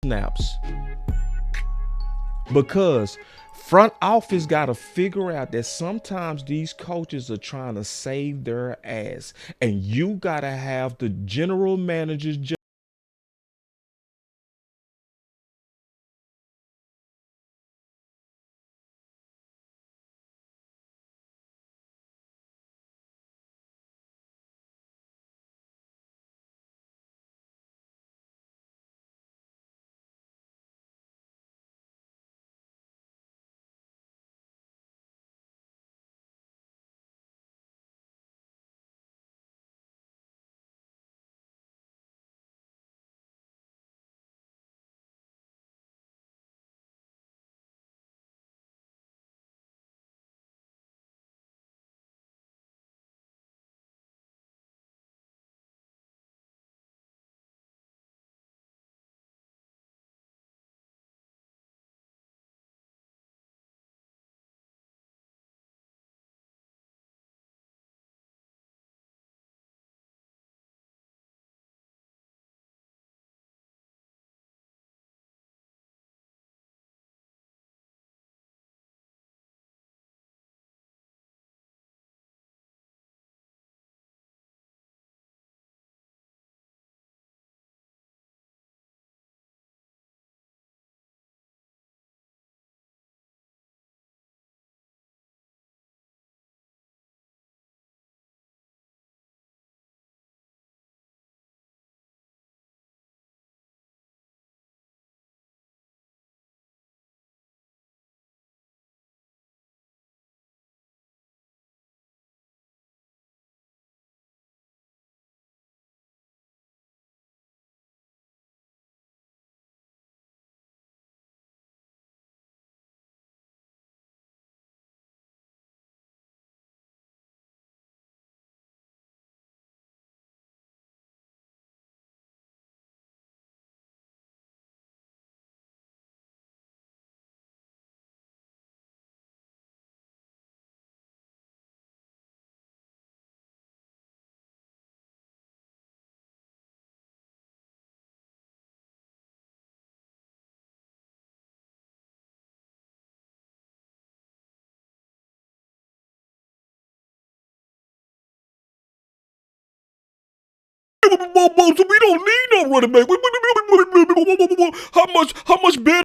Snaps, because front office got to figure out that sometimes these coaches are trying to save their ass, and you got to have the general managers we don't need no running back. How much better?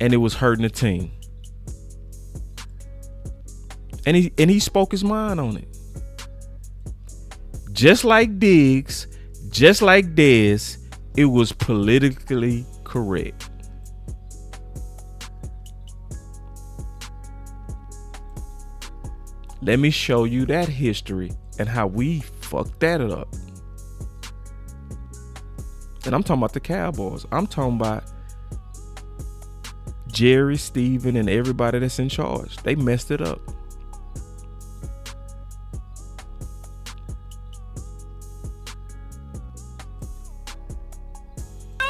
and it was hurting the team. And he spoke his mind on it. Just like Diggs, just like Dez, it was politically correct. Let me show you that history and how we fucked that up. And I'm talking about the Cowboys. I'm talking about Jerry, Steven, and everybody that's in charge. They messed it up.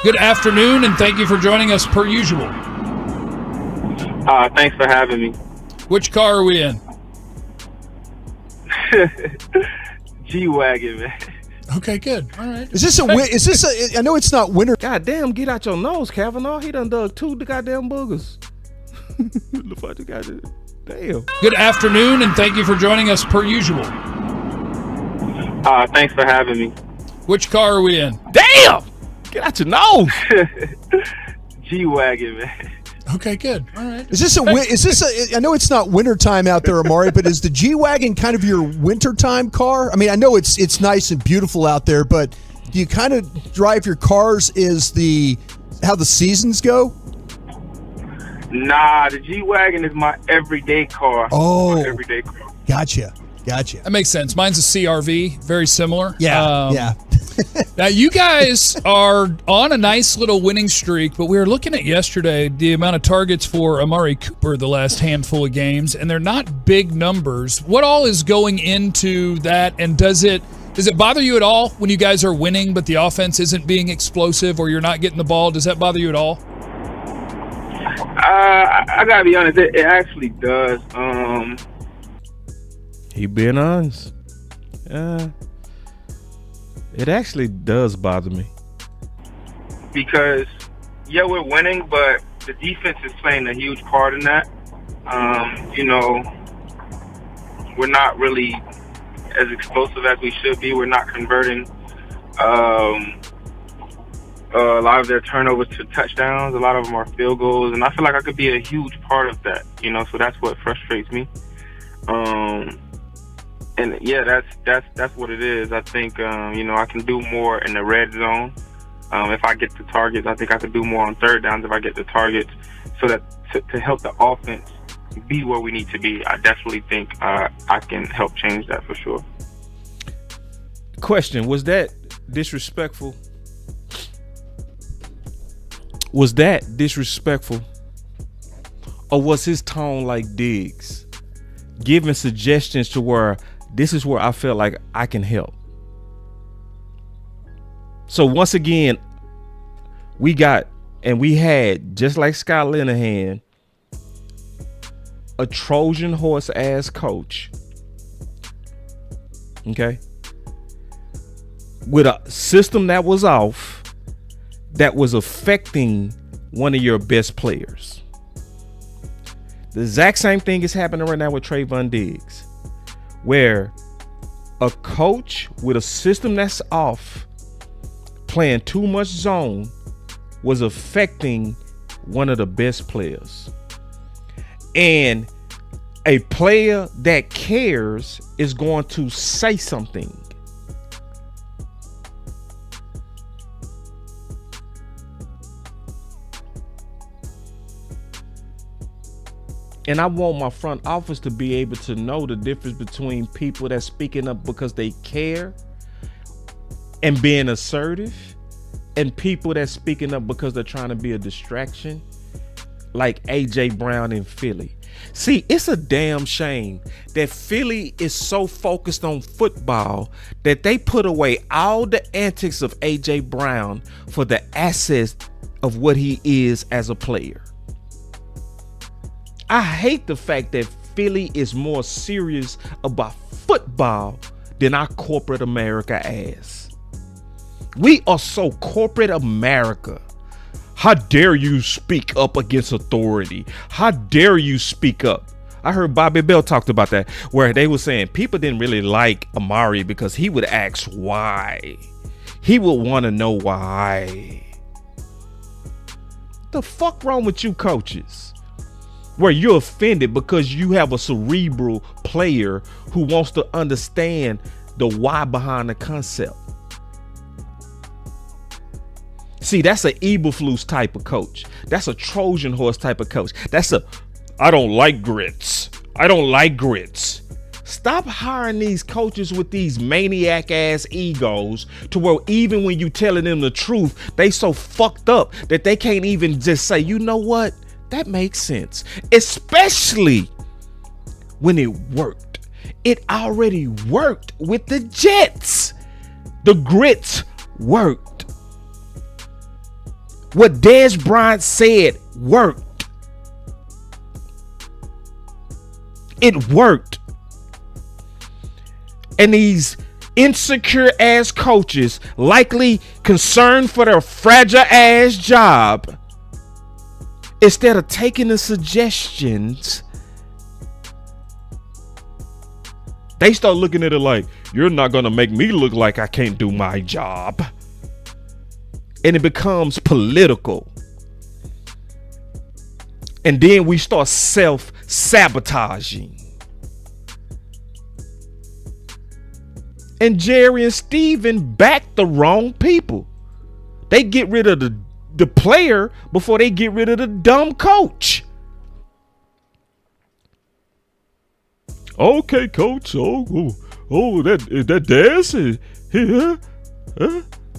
Good afternoon, and thank you for joining us per usual. Thanks for having me. Which car are we in? G-Wagon, man. Okay, good. All right. Is this a? I know it's not winter. God damn, get out your nose, Kavanaugh. He done dug 2 goddamn boogers. Look what you got. Damn. Good afternoon, and thank you for joining us per usual. Thanks for having me. Which car are we in? Damn! Get out your nose. G-Wagon, man. Okay, good. All right. Is this a? I know it's not wintertime out there, Amari, but is the G-Wagon kind of your wintertime car? I mean, I know it's nice and beautiful out there, but do you kind of drive your cars how the seasons go? Nah, the G-Wagon is my everyday car. Oh, my everyday car. Gotcha. That makes sense. Mine's a CRV, very similar. Yeah. Now, you guys are on a nice little winning streak, but we were looking at yesterday the amount of targets for Amari Cooper the last handful of games, and they're not big numbers. What all is going into that, and does it bother you at all when you guys are winning but the offense isn't being explosive or you're not getting the ball? Does that bother you at all? I gotta be honest, it actually does. He being honest. It actually does bother me. Because, yeah, we're winning, but the defense is playing a huge part in that. We're not really as explosive as we should be. We're not converting a lot of their turnovers to touchdowns. A lot of them are field goals, and I feel like I could be a huge part of that, so that's what frustrates me. And yeah, that's what it is. I think I can do more in the red zone. If I get the targets, I think I could do more on third downs if I get the targets, so that to help the offense be where we need to be. I definitely think I can help change that for sure. Question: was that disrespectful? Was that disrespectful, or was his tone like Diggs, giving suggestions to where this is where I feel like I can help? So once again, we had, just like Scott Linehan, a Trojan horse ass coach, okay, with a system that was off, that was affecting one of your best players. The exact same thing is happening right now with Trevon Diggs, where a coach with a system that's off, playing too much zone, was affecting one of the best players. And a player that cares is going to say something. And I want my front office to be able to know the difference between people that's speaking up because they care and being assertive, and people that's speaking up because they're trying to be a distraction, like AJ Brown in Philly. See, it's a damn shame that Philly is so focused on football that they put away all the antics of AJ Brown for the assets of what he is as a player. I hate the fact that Philly is more serious about football than our corporate America as. We are so corporate America. How dare you speak up against authority? How dare you speak up? I heard Bobby Bell talked about that, where they were saying people didn't really like Amari because he would ask why. He would want to know why. the fuck wrong with you coaches? Where you're offended because you have a cerebral player who wants to understand the why behind the concept. See, that's an Eberflus type of coach. That's a Trojan horse type of coach. That's a, I don't like grits. I don't like grits. Stop hiring these coaches with these maniac ass egos to where even when you telling them the truth, they so fucked up that they can't even just say, you know what? That makes sense. Especially when it worked. It already worked with the Jets. The grits worked. What Dez Bryant said worked. It worked. And these insecure ass coaches, likely concerned for their fragile ass job, instead of taking the suggestions, they start looking at it like, you're not going to make me look like I can't do my job. And it becomes political. And then we start self-sabotaging. And Jerry and Steven back the wrong people. They get rid of the player before they get rid of the dumb coach. Okay, coach. That Dez?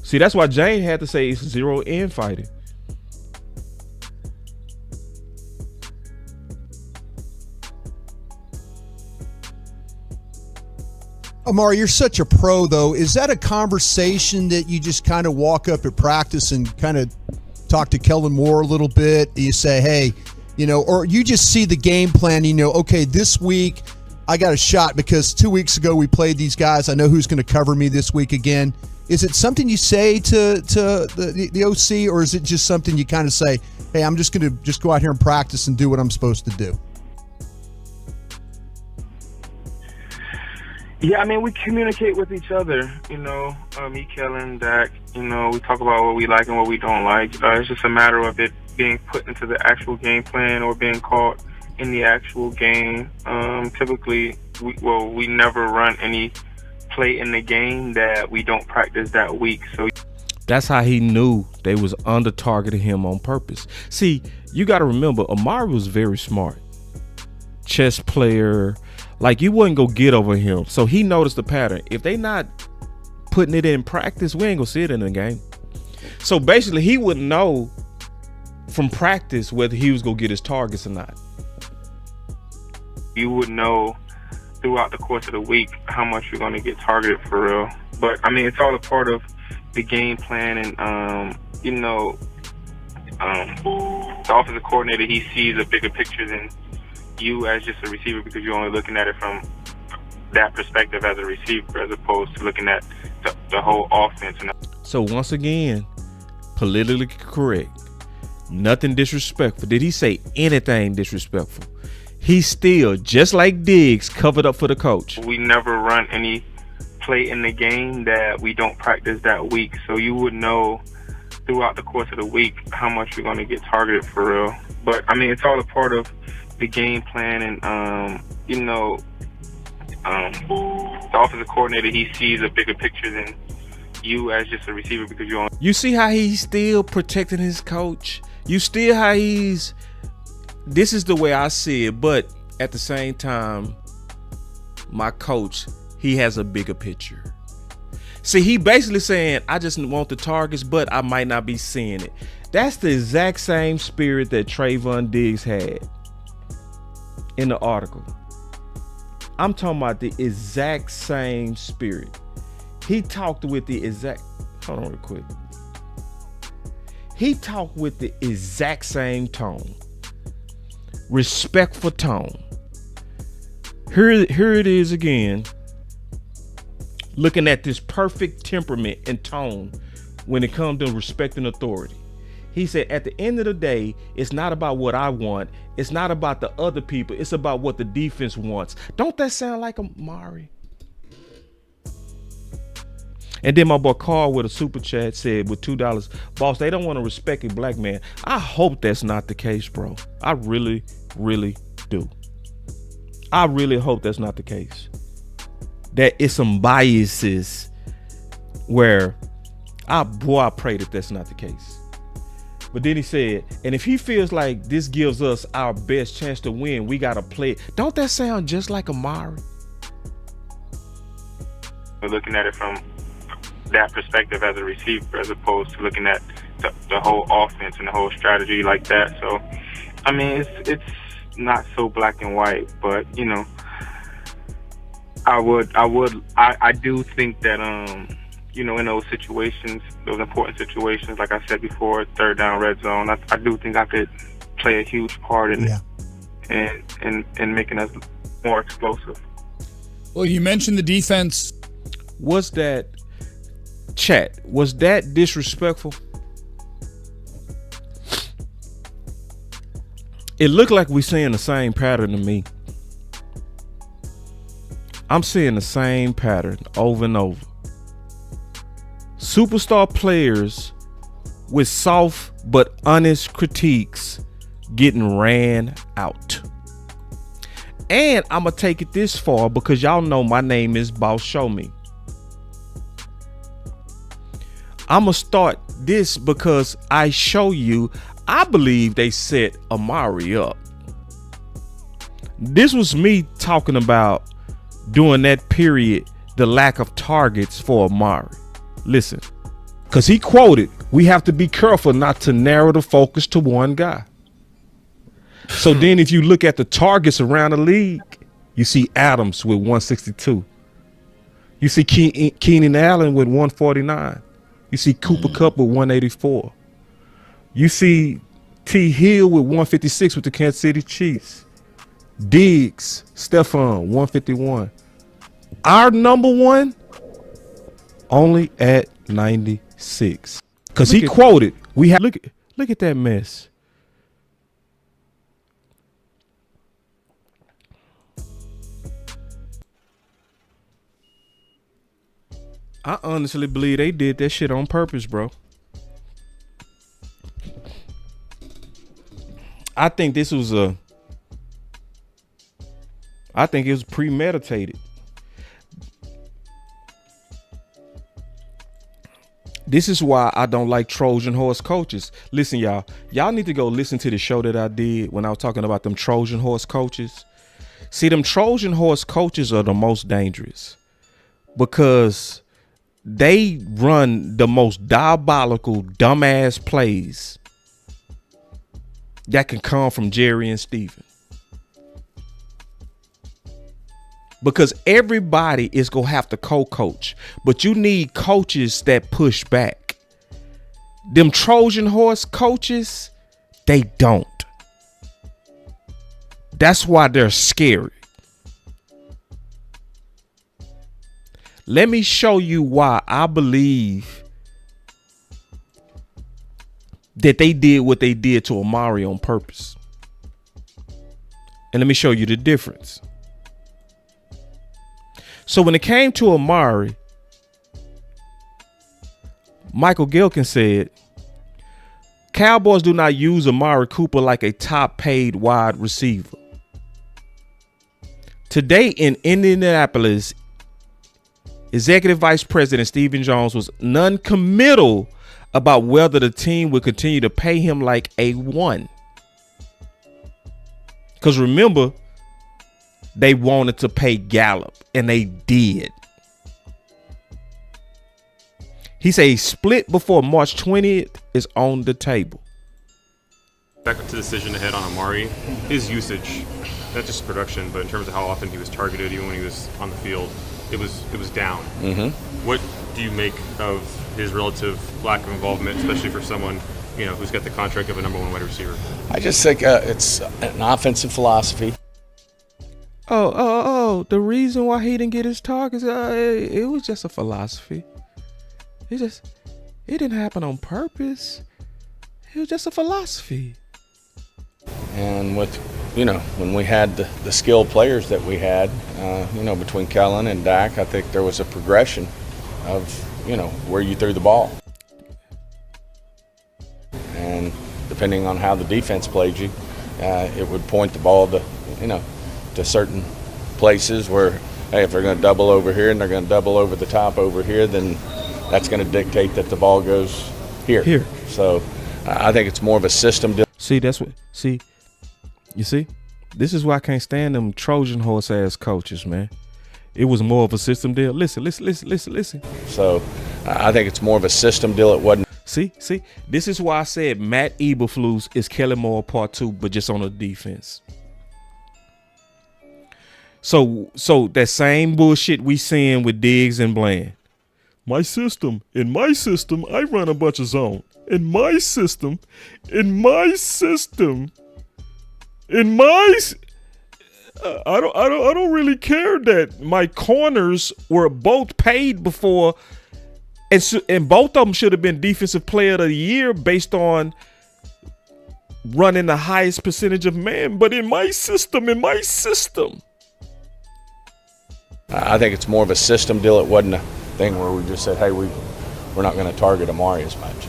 See, that's why Jane had to say it's zero infighting. Amari, you're such a pro, though. Is that a conversation that you just kind of walk up at practice and kind of talk to Kellen Moore a little bit? You say, hey, or you just see the game plan, okay, this week I got a shot because 2 weeks ago we played these guys. I know who's going to cover me this week again. Is it something you say to the OC, or is it just something you kind of say, hey, I'm just going to go out here and practice and do what I'm supposed to do? Yeah, I mean, we communicate with each other, me, Kellen, Dak, we talk about what we like and what we don't like. It's just a matter of it being put into the actual game plan or being called in the actual game. Typically, we never run any play in the game that we don't practice that week. So that's how he knew they was under targeting him on purpose. See, you got to remember, Amari was very smart. Chess player. Like, you wouldn't go get over him. So he noticed the pattern. If they not putting it in practice, we ain't gonna see it in the game. So basically, he wouldn't know from practice whether he was gonna get his targets or not. You would know throughout the course of the week how much you're gonna get targeted for real. But I mean, it's all a part of the game plan, and the offensive coordinator, he sees a bigger picture than you as just a receiver, because you're only looking at it from that perspective as a receiver, as opposed to looking at the whole offense. So once again, politically correct, nothing disrespectful. Did he say anything disrespectful? He still, just like Diggs, covered up for the coach. We never run any play in the game that we don't practice that week, so you would know throughout the course of the week how much you're going to get targeted for real. But I mean, it's all a part of the game plan, and the offensive coordinator, he sees a bigger picture than you as just a receiver, because you're on. You see how he's still protecting his coach? You still how he's, this is the way I see it, but at the same time, my coach, he has a bigger picture. See, he basically saying, I just want the targets, but I might not be seeing it. That's the exact same spirit that Trevon Diggs had in the article. I'm talking about the exact same spirit. He talked with the exact, hold on real quick. He talked with the exact same tone. Respectful tone. Here it is again. Looking at this perfect temperament and tone when it comes to respecting authority. He said, at the end of the day, it's not about what I want. It's not about the other people. It's about what the defense wants. Don't that sound like Amari? And then my boy Carl with a super chat said with $2, boss, they don't want to respect a black man. I hope that's not the case, bro. I really, really do. I really hope that's not the case. That it's some biases where I pray that that's not the case. But then he said, and if he feels like this gives us our best chance to win, we got to play it. Don't that sound just like Amari? We're looking at it from that perspective as a receiver, as opposed to looking at the whole offense and the whole strategy like that. So, I mean, it's not so black and white, but you know, I do think that you know, in those situations, those important situations, like I said before, third down, red zone, I do think I could play a huge part in it and making us more explosive. Well, you mentioned the defense. Was that disrespectful? It looked like we're seeing the same pattern to me. I'm seeing the same pattern over and over. Superstar players with soft but honest critiques getting ran out. And I'm going to take it this far because y'all know my name is Boss Show Me. I'm going to start this because I show you, I believe they set Amari up. This was me talking about during that period, the lack of targets for Amari. Listen, because he quoted, we have to be careful not to narrow the focus to one guy. So then if you look at the targets around the league, you see Adams with 162. You see Keenan Allen with 149. You see Cooper Kupp with 184. You see T. Hill with 156 with the Kansas City Chiefs. Diggs, Stephon, 151. Our number one, only at 96. Because he quoted, we have look at that mess. I honestly believe they did that shit on purpose, bro. I think it was premeditated. This is why I don't like Trojan horse coaches. Listen, y'all need to go listen to the show that I did when I was talking about them Trojan horse coaches. See, them Trojan horse coaches are the most dangerous because they run the most diabolical, dumbass plays that can come from Jerry and Steven. Because everybody is going to have to co-coach. But you need coaches that push back. Them Trojan horse coaches, they don't. That's why they're scary. Let me show you why I believe that they did what they did to Amari on purpose. And let me show you the difference. So when it came to Amari, Michael Gilkin said, Cowboys do not use Amari Cooper like a top paid wide receiver. Today in Indianapolis, Executive Vice President Stephen Jones was non-committal about whether the team would continue to pay him like a one. Because remember, they wanted to pay Gallup, and they did. He said a split before March 20th is on the table. Back to the decision ahead on Amari, his usage, not just production, but in terms of how often he was targeted, even when he was on the field, it was down. Mm-hmm. What do you make of his relative lack of involvement, especially for someone who's got the contract of a number one wide receiver? I just think it's an offensive philosophy. The reason why he didn't get his targets, it was just a philosophy. It didn't happen on purpose. It was just a philosophy. And with, when we had the skilled players that we had, between Kellen and Dak, I think there was a progression of, where you threw the ball. And depending on how the defense played you, it would point the ball to certain places where, hey, if they're going to double over here and they're going to double over the top over here, then that's going to dictate that the ball goes here. So I think it's more of a system. You see, this is why I can't stand them Trojan horse ass coaches, man. It was more of a system deal. Listen. So I think it's more of a system deal. It wasn't. See, this is why I said Matt Eberflus is Kellen Moore part 2, but just on the defense. So that same bullshit we seeing with Diggs and Bland. In my system, I run a bunch of zone. In my system, I don't really care that my corners were both paid before, and both of them should have been defensive player of the year based on running the highest percentage of man. But in my system, I think it's more of a system deal. It wasn't a thing where we just said, hey, we're not going to target Amari as much.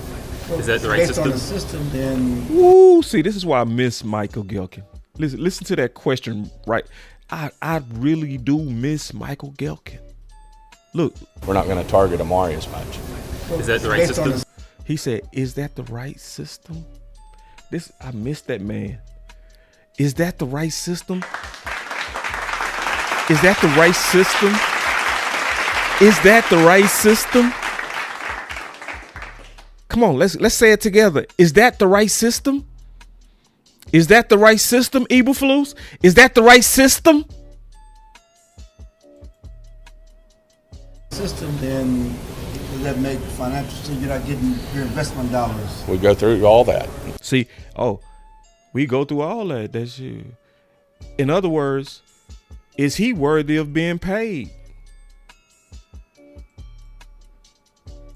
Is that the right based system? On the system, then. Woo! See, this is why I miss Michael Gelkin. Listen to that question, right? I really do miss Michael Gelkin. Look, we're not going to target Amari as much. Is that the right system? He said, "Is that the right system?" I miss that man. Is that the right system? Is that the right system? Is that the right system? Come on, let's say it together. Is that the right system? Is that the right system, Eberflus? Is that the right system? System, then does that make financial so you're not getting your investment dollars? We go through all that. See, we go through all that. That's you. In other words, is he worthy of being paid?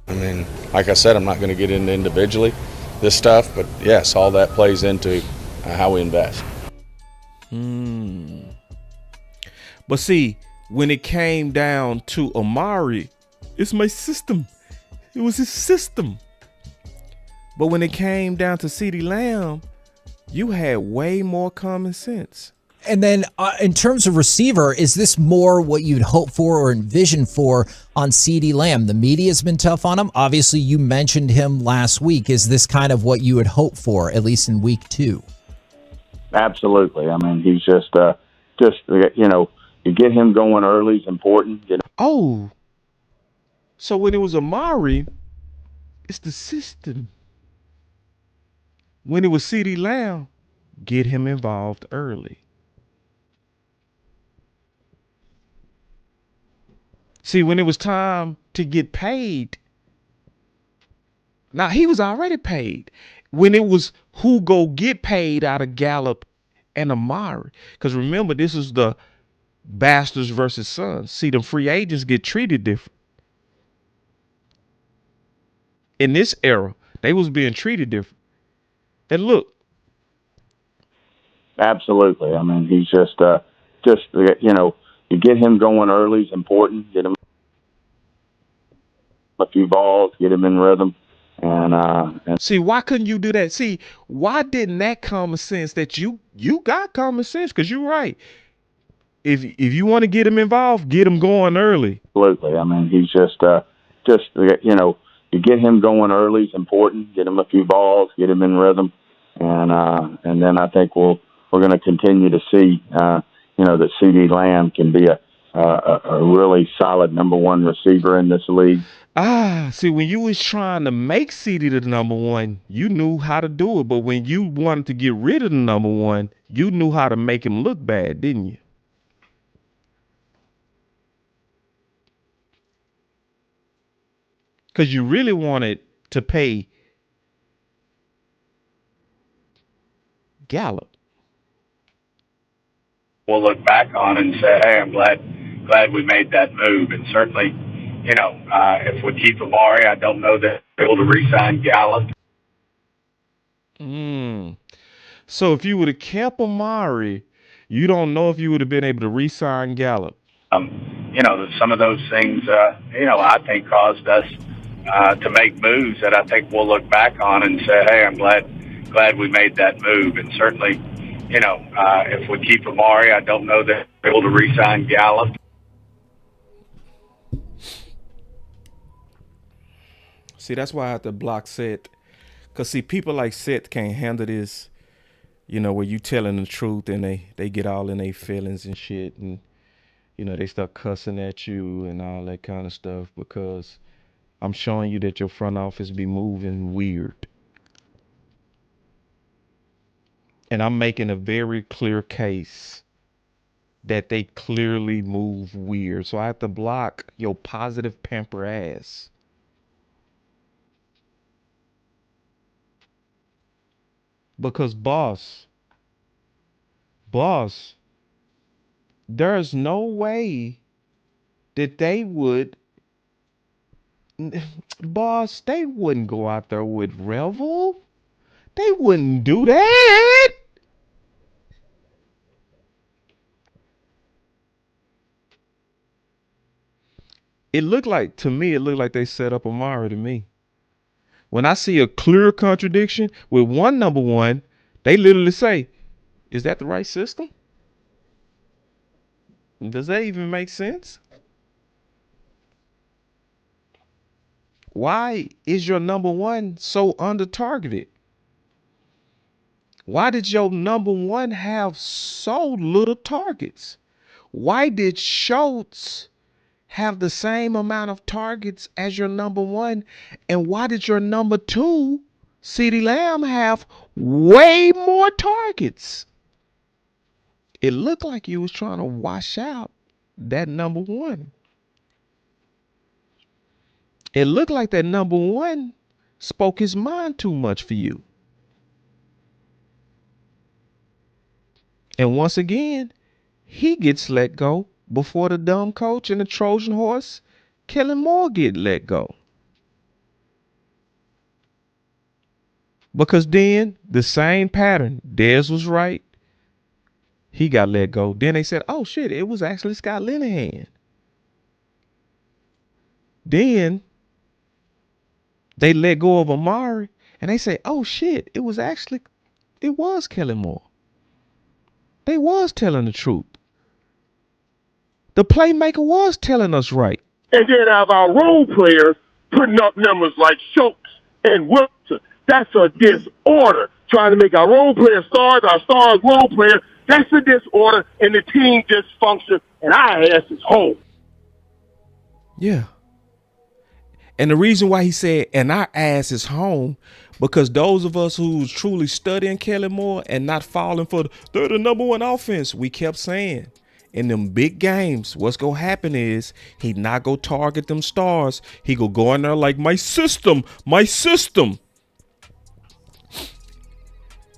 I mean, like I said, I'm not going to get into individually this stuff, but yes, all that plays into how we invest. But see, when it came down to Amari, it's my system. It was his system. But when it came down to CeeDee Lamb, you had way more common sense. And then in terms of receiver, is this more what you'd hope for or envision for on CeeDee Lamb? The media's been tough on him. Obviously, you mentioned him last week. Is this kind of what you would hope for, at least in week 2? Absolutely. I mean, he's just you get him going early is important. So when it was Amari, it's the system. When it was CeeDee Lamb, get him involved early. See, when it was time to get paid, now he was already paid. When it was who go get paid out of Gallup and Amari, because remember, this is the bastards versus sons. See, the free agents get treated different. In this era, they was being treated different. And look. Absolutely. I mean, he's just you get him going early is important. Get him a few balls, get him in rhythm. And see, why couldn't you do that? See, why didn't that common sense that you got common sense? Because you're right. If you want to get him involved, get him going early. Absolutely. I mean, he's just you get him going early is important. Get him a few balls, get him in rhythm, and then I think we're going to continue to see that CeeDee Lamb can be a really solid number 1 receiver in this league. See, when you was trying to make CeeDee the number 1, you knew how to do it. But when you wanted to get rid of the number 1, you knew how to make him look bad, didn't you? Because you really wanted to pay Gallup. We'll look back on it and say, hey, I'm glad we made that move. And certainly, if we keep Amari, I don't know that we're able to re-sign Gallup. So if you would have kept Amari, you don't know if you would have been able to re-sign Gallup. some of those things, I think caused us to make moves that I think we'll look back on and say, hey, I'm glad we made that move. And certainly, if we keep Amari, I don't know that we're able to re-sign Gallup. See, that's why I have to block Seth. Because, see, people like Seth can't handle this, where you telling the truth and they get all in their feelings and shit. And, they start cussing at you and all that kind of stuff because I'm showing you that your front office be moving weird. And I'm making a very clear case that they clearly move weird. So I have to block your positive pamper ass. Because boss, there's no way that they would, boss, they wouldn't go out there with Revel. They wouldn't do that. It looked like they set up Amari to me. When I see a clear contradiction with one number one, they literally say, is that the right system? Does that even make sense? Why is your number one so under targeted? Why did your number one have so little targets? Why did Schultz have the same amount of targets as your number one? And why did your number two, CeeDee Lamb, have way more targets? It looked like you was trying to wash out that number one. It looked like that number one spoke his mind too much for you. And once again, he gets let go before the dumb coach and the Trojan horse, Kellen Moore, get let go. Because then the same pattern, Dez was right. He got let go. Then they said, oh shit, it was actually Scott Linehan. Then they let go of Amari and they say, oh shit, it was Kellen Moore. They was telling the truth. The playmaker was telling us right. And then have our role players putting up numbers like Schultz and Wilson. That's a disorder. Trying to make our role players stars, our stars role players. That's a disorder, and the team dysfunction, and our ass is home. Yeah. And the reason why he said, and our ass is home, because those of us who's truly studying Kellen Moore and not falling for they're the number one offense, we kept saying, in them big games, what's going to happen is he not going to target them stars. He going to go in there like, my system.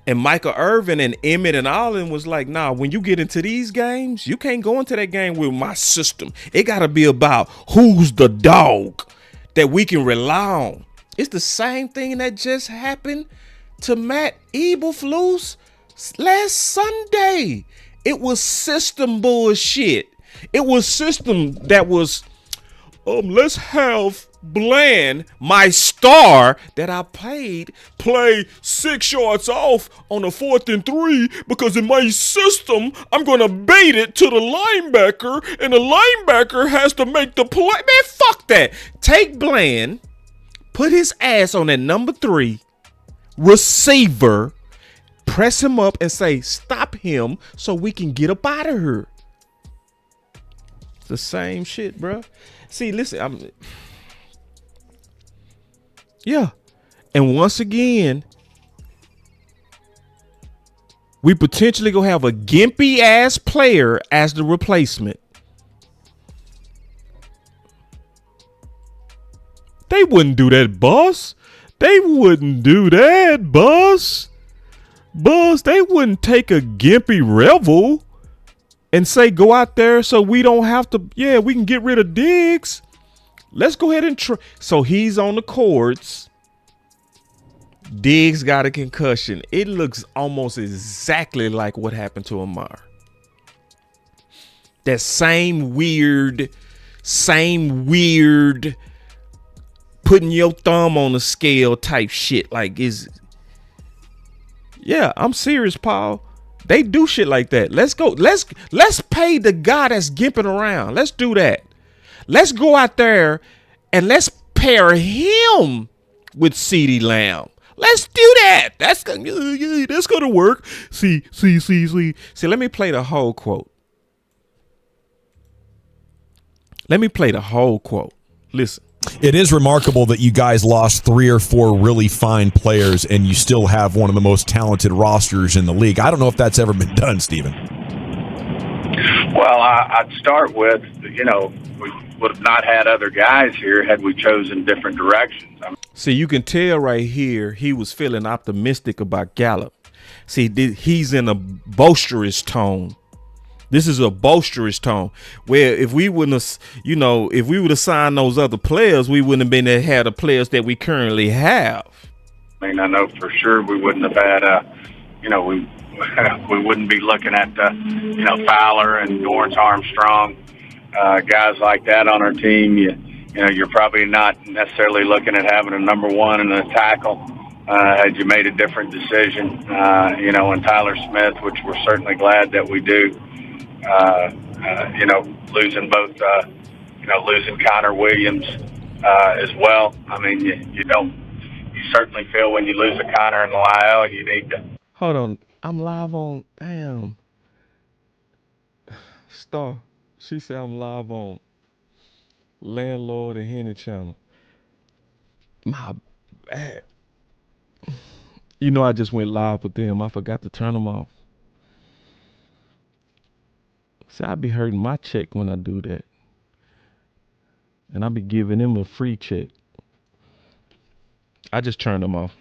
And Michael Irvin and Emmett and Allen was like, nah, when you get into these games, you can't go into that game with my system. It got to be about who's the dog that we can rely on. It's the same thing that just happened to Matt Eberflus last Sunday. It was system bullshit. It was system that was, let's have Bland, my star that I paid, play 6 yards off on a 4th and 3 because in my system, I'm going to bait it to the linebacker and the linebacker has to make the play. Man, fuck that. Take Bland, put his ass on that number 3 receiver, press him up and say, stop him so we can get up out of here. It's the same shit, bro. See, listen, yeah. And once again, we potentially gonna have a gimpy ass player as the replacement. They wouldn't do that, boss. They wouldn't do that, boss. Boss, they wouldn't take a gimpy Revel and say go out there so we don't have to, we can get rid of Diggs. Let's go ahead and try. So he's on the cords. Diggs got a concussion. It looks almost exactly like what happened to Amari. That same weird same weird putting your thumb on the scale type shit. Like, yeah, I'm serious, Paul. They do shit like that. Let's go. Let's pay the guy that's gimping around. Let's do that. Let's go out there and let's pair him with CeeDee Lamb. Let's do that. That's gonna work. See. Let me play the whole quote. Listen. It is remarkable that you guys lost 3 or 4 really fine players and you still have one of the most talented rosters in the league. I don't know if that's ever been done, Steven. Well, I'd start with, we would have not had other guys here had we chosen different directions. See, you can tell right here he was feeling optimistic about Gallup. See, he's in a boisterous tone. This is a boisterous tone where if we wouldn't have, if we would have signed those other players, we wouldn't have been to have the players that we currently have. I mean, I know for sure we wouldn't have had, we wouldn't be looking at, Fowler and Dorrance Armstrong, guys like that on our team. You're probably not necessarily looking at having a number 1 and a tackle. Had you made a different decision, and Tyler Smith, which we're certainly glad that we do. Losing both, losing Connor Williams as well. I mean, you certainly feel when you lose a Connor in Lyle, you need to. Hold on, I'm live on. Damn, Star. She said I'm live on Landlord and Henny Channel. My bad. I just went live with them. I forgot to turn them off. See, I be hurting my check when I do that. And I be giving them a free check. I just turned them off.